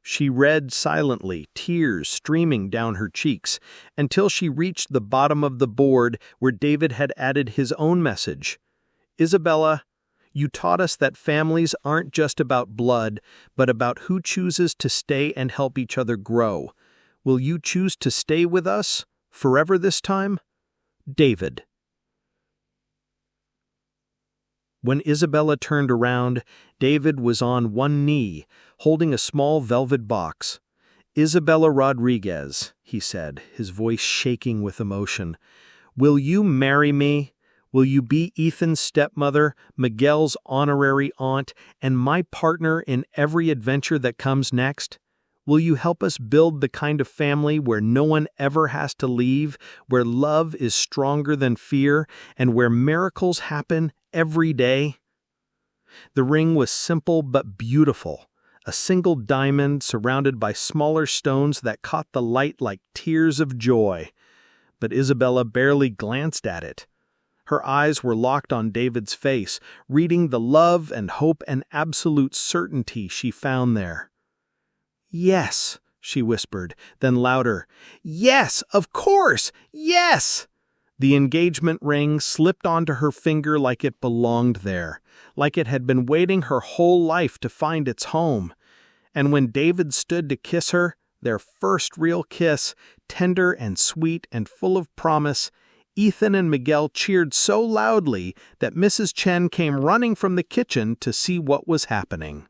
B: She read silently, tears streaming down her cheeks, until she reached the bottom of the board where David had added his own message. "Isabella, you taught us that families aren't just about blood, but about who chooses to stay and help each other grow. Will you choose to stay with us, forever this time? David." When Isabella turned around, David was on one knee, holding a small velvet box. "Isabella Rodriguez," he said, his voice shaking with emotion, "will you marry me? Will you be Ethan's stepmother, Miguel's honorary aunt, and my partner in every adventure that comes next? Will you help us build the kind of family where no one ever has to leave, where love is stronger than fear, and where miracles happen every day?" The ring was simple but beautiful, a single diamond surrounded by smaller stones that caught the light like tears of joy. But Isabella barely glanced at it. Her eyes were locked on David's face, reading the love and hope and absolute certainty she found there. "Yes," she whispered, then louder, "Yes, of course, yes!" The engagement ring slipped onto her finger like it belonged there, like it had been waiting her whole life to find its home. And when David stood to kiss her, their first real kiss, tender and sweet and full of promise, Ethan and Miguel cheered so loudly that Mrs. Chen came running from the kitchen to see what was happening.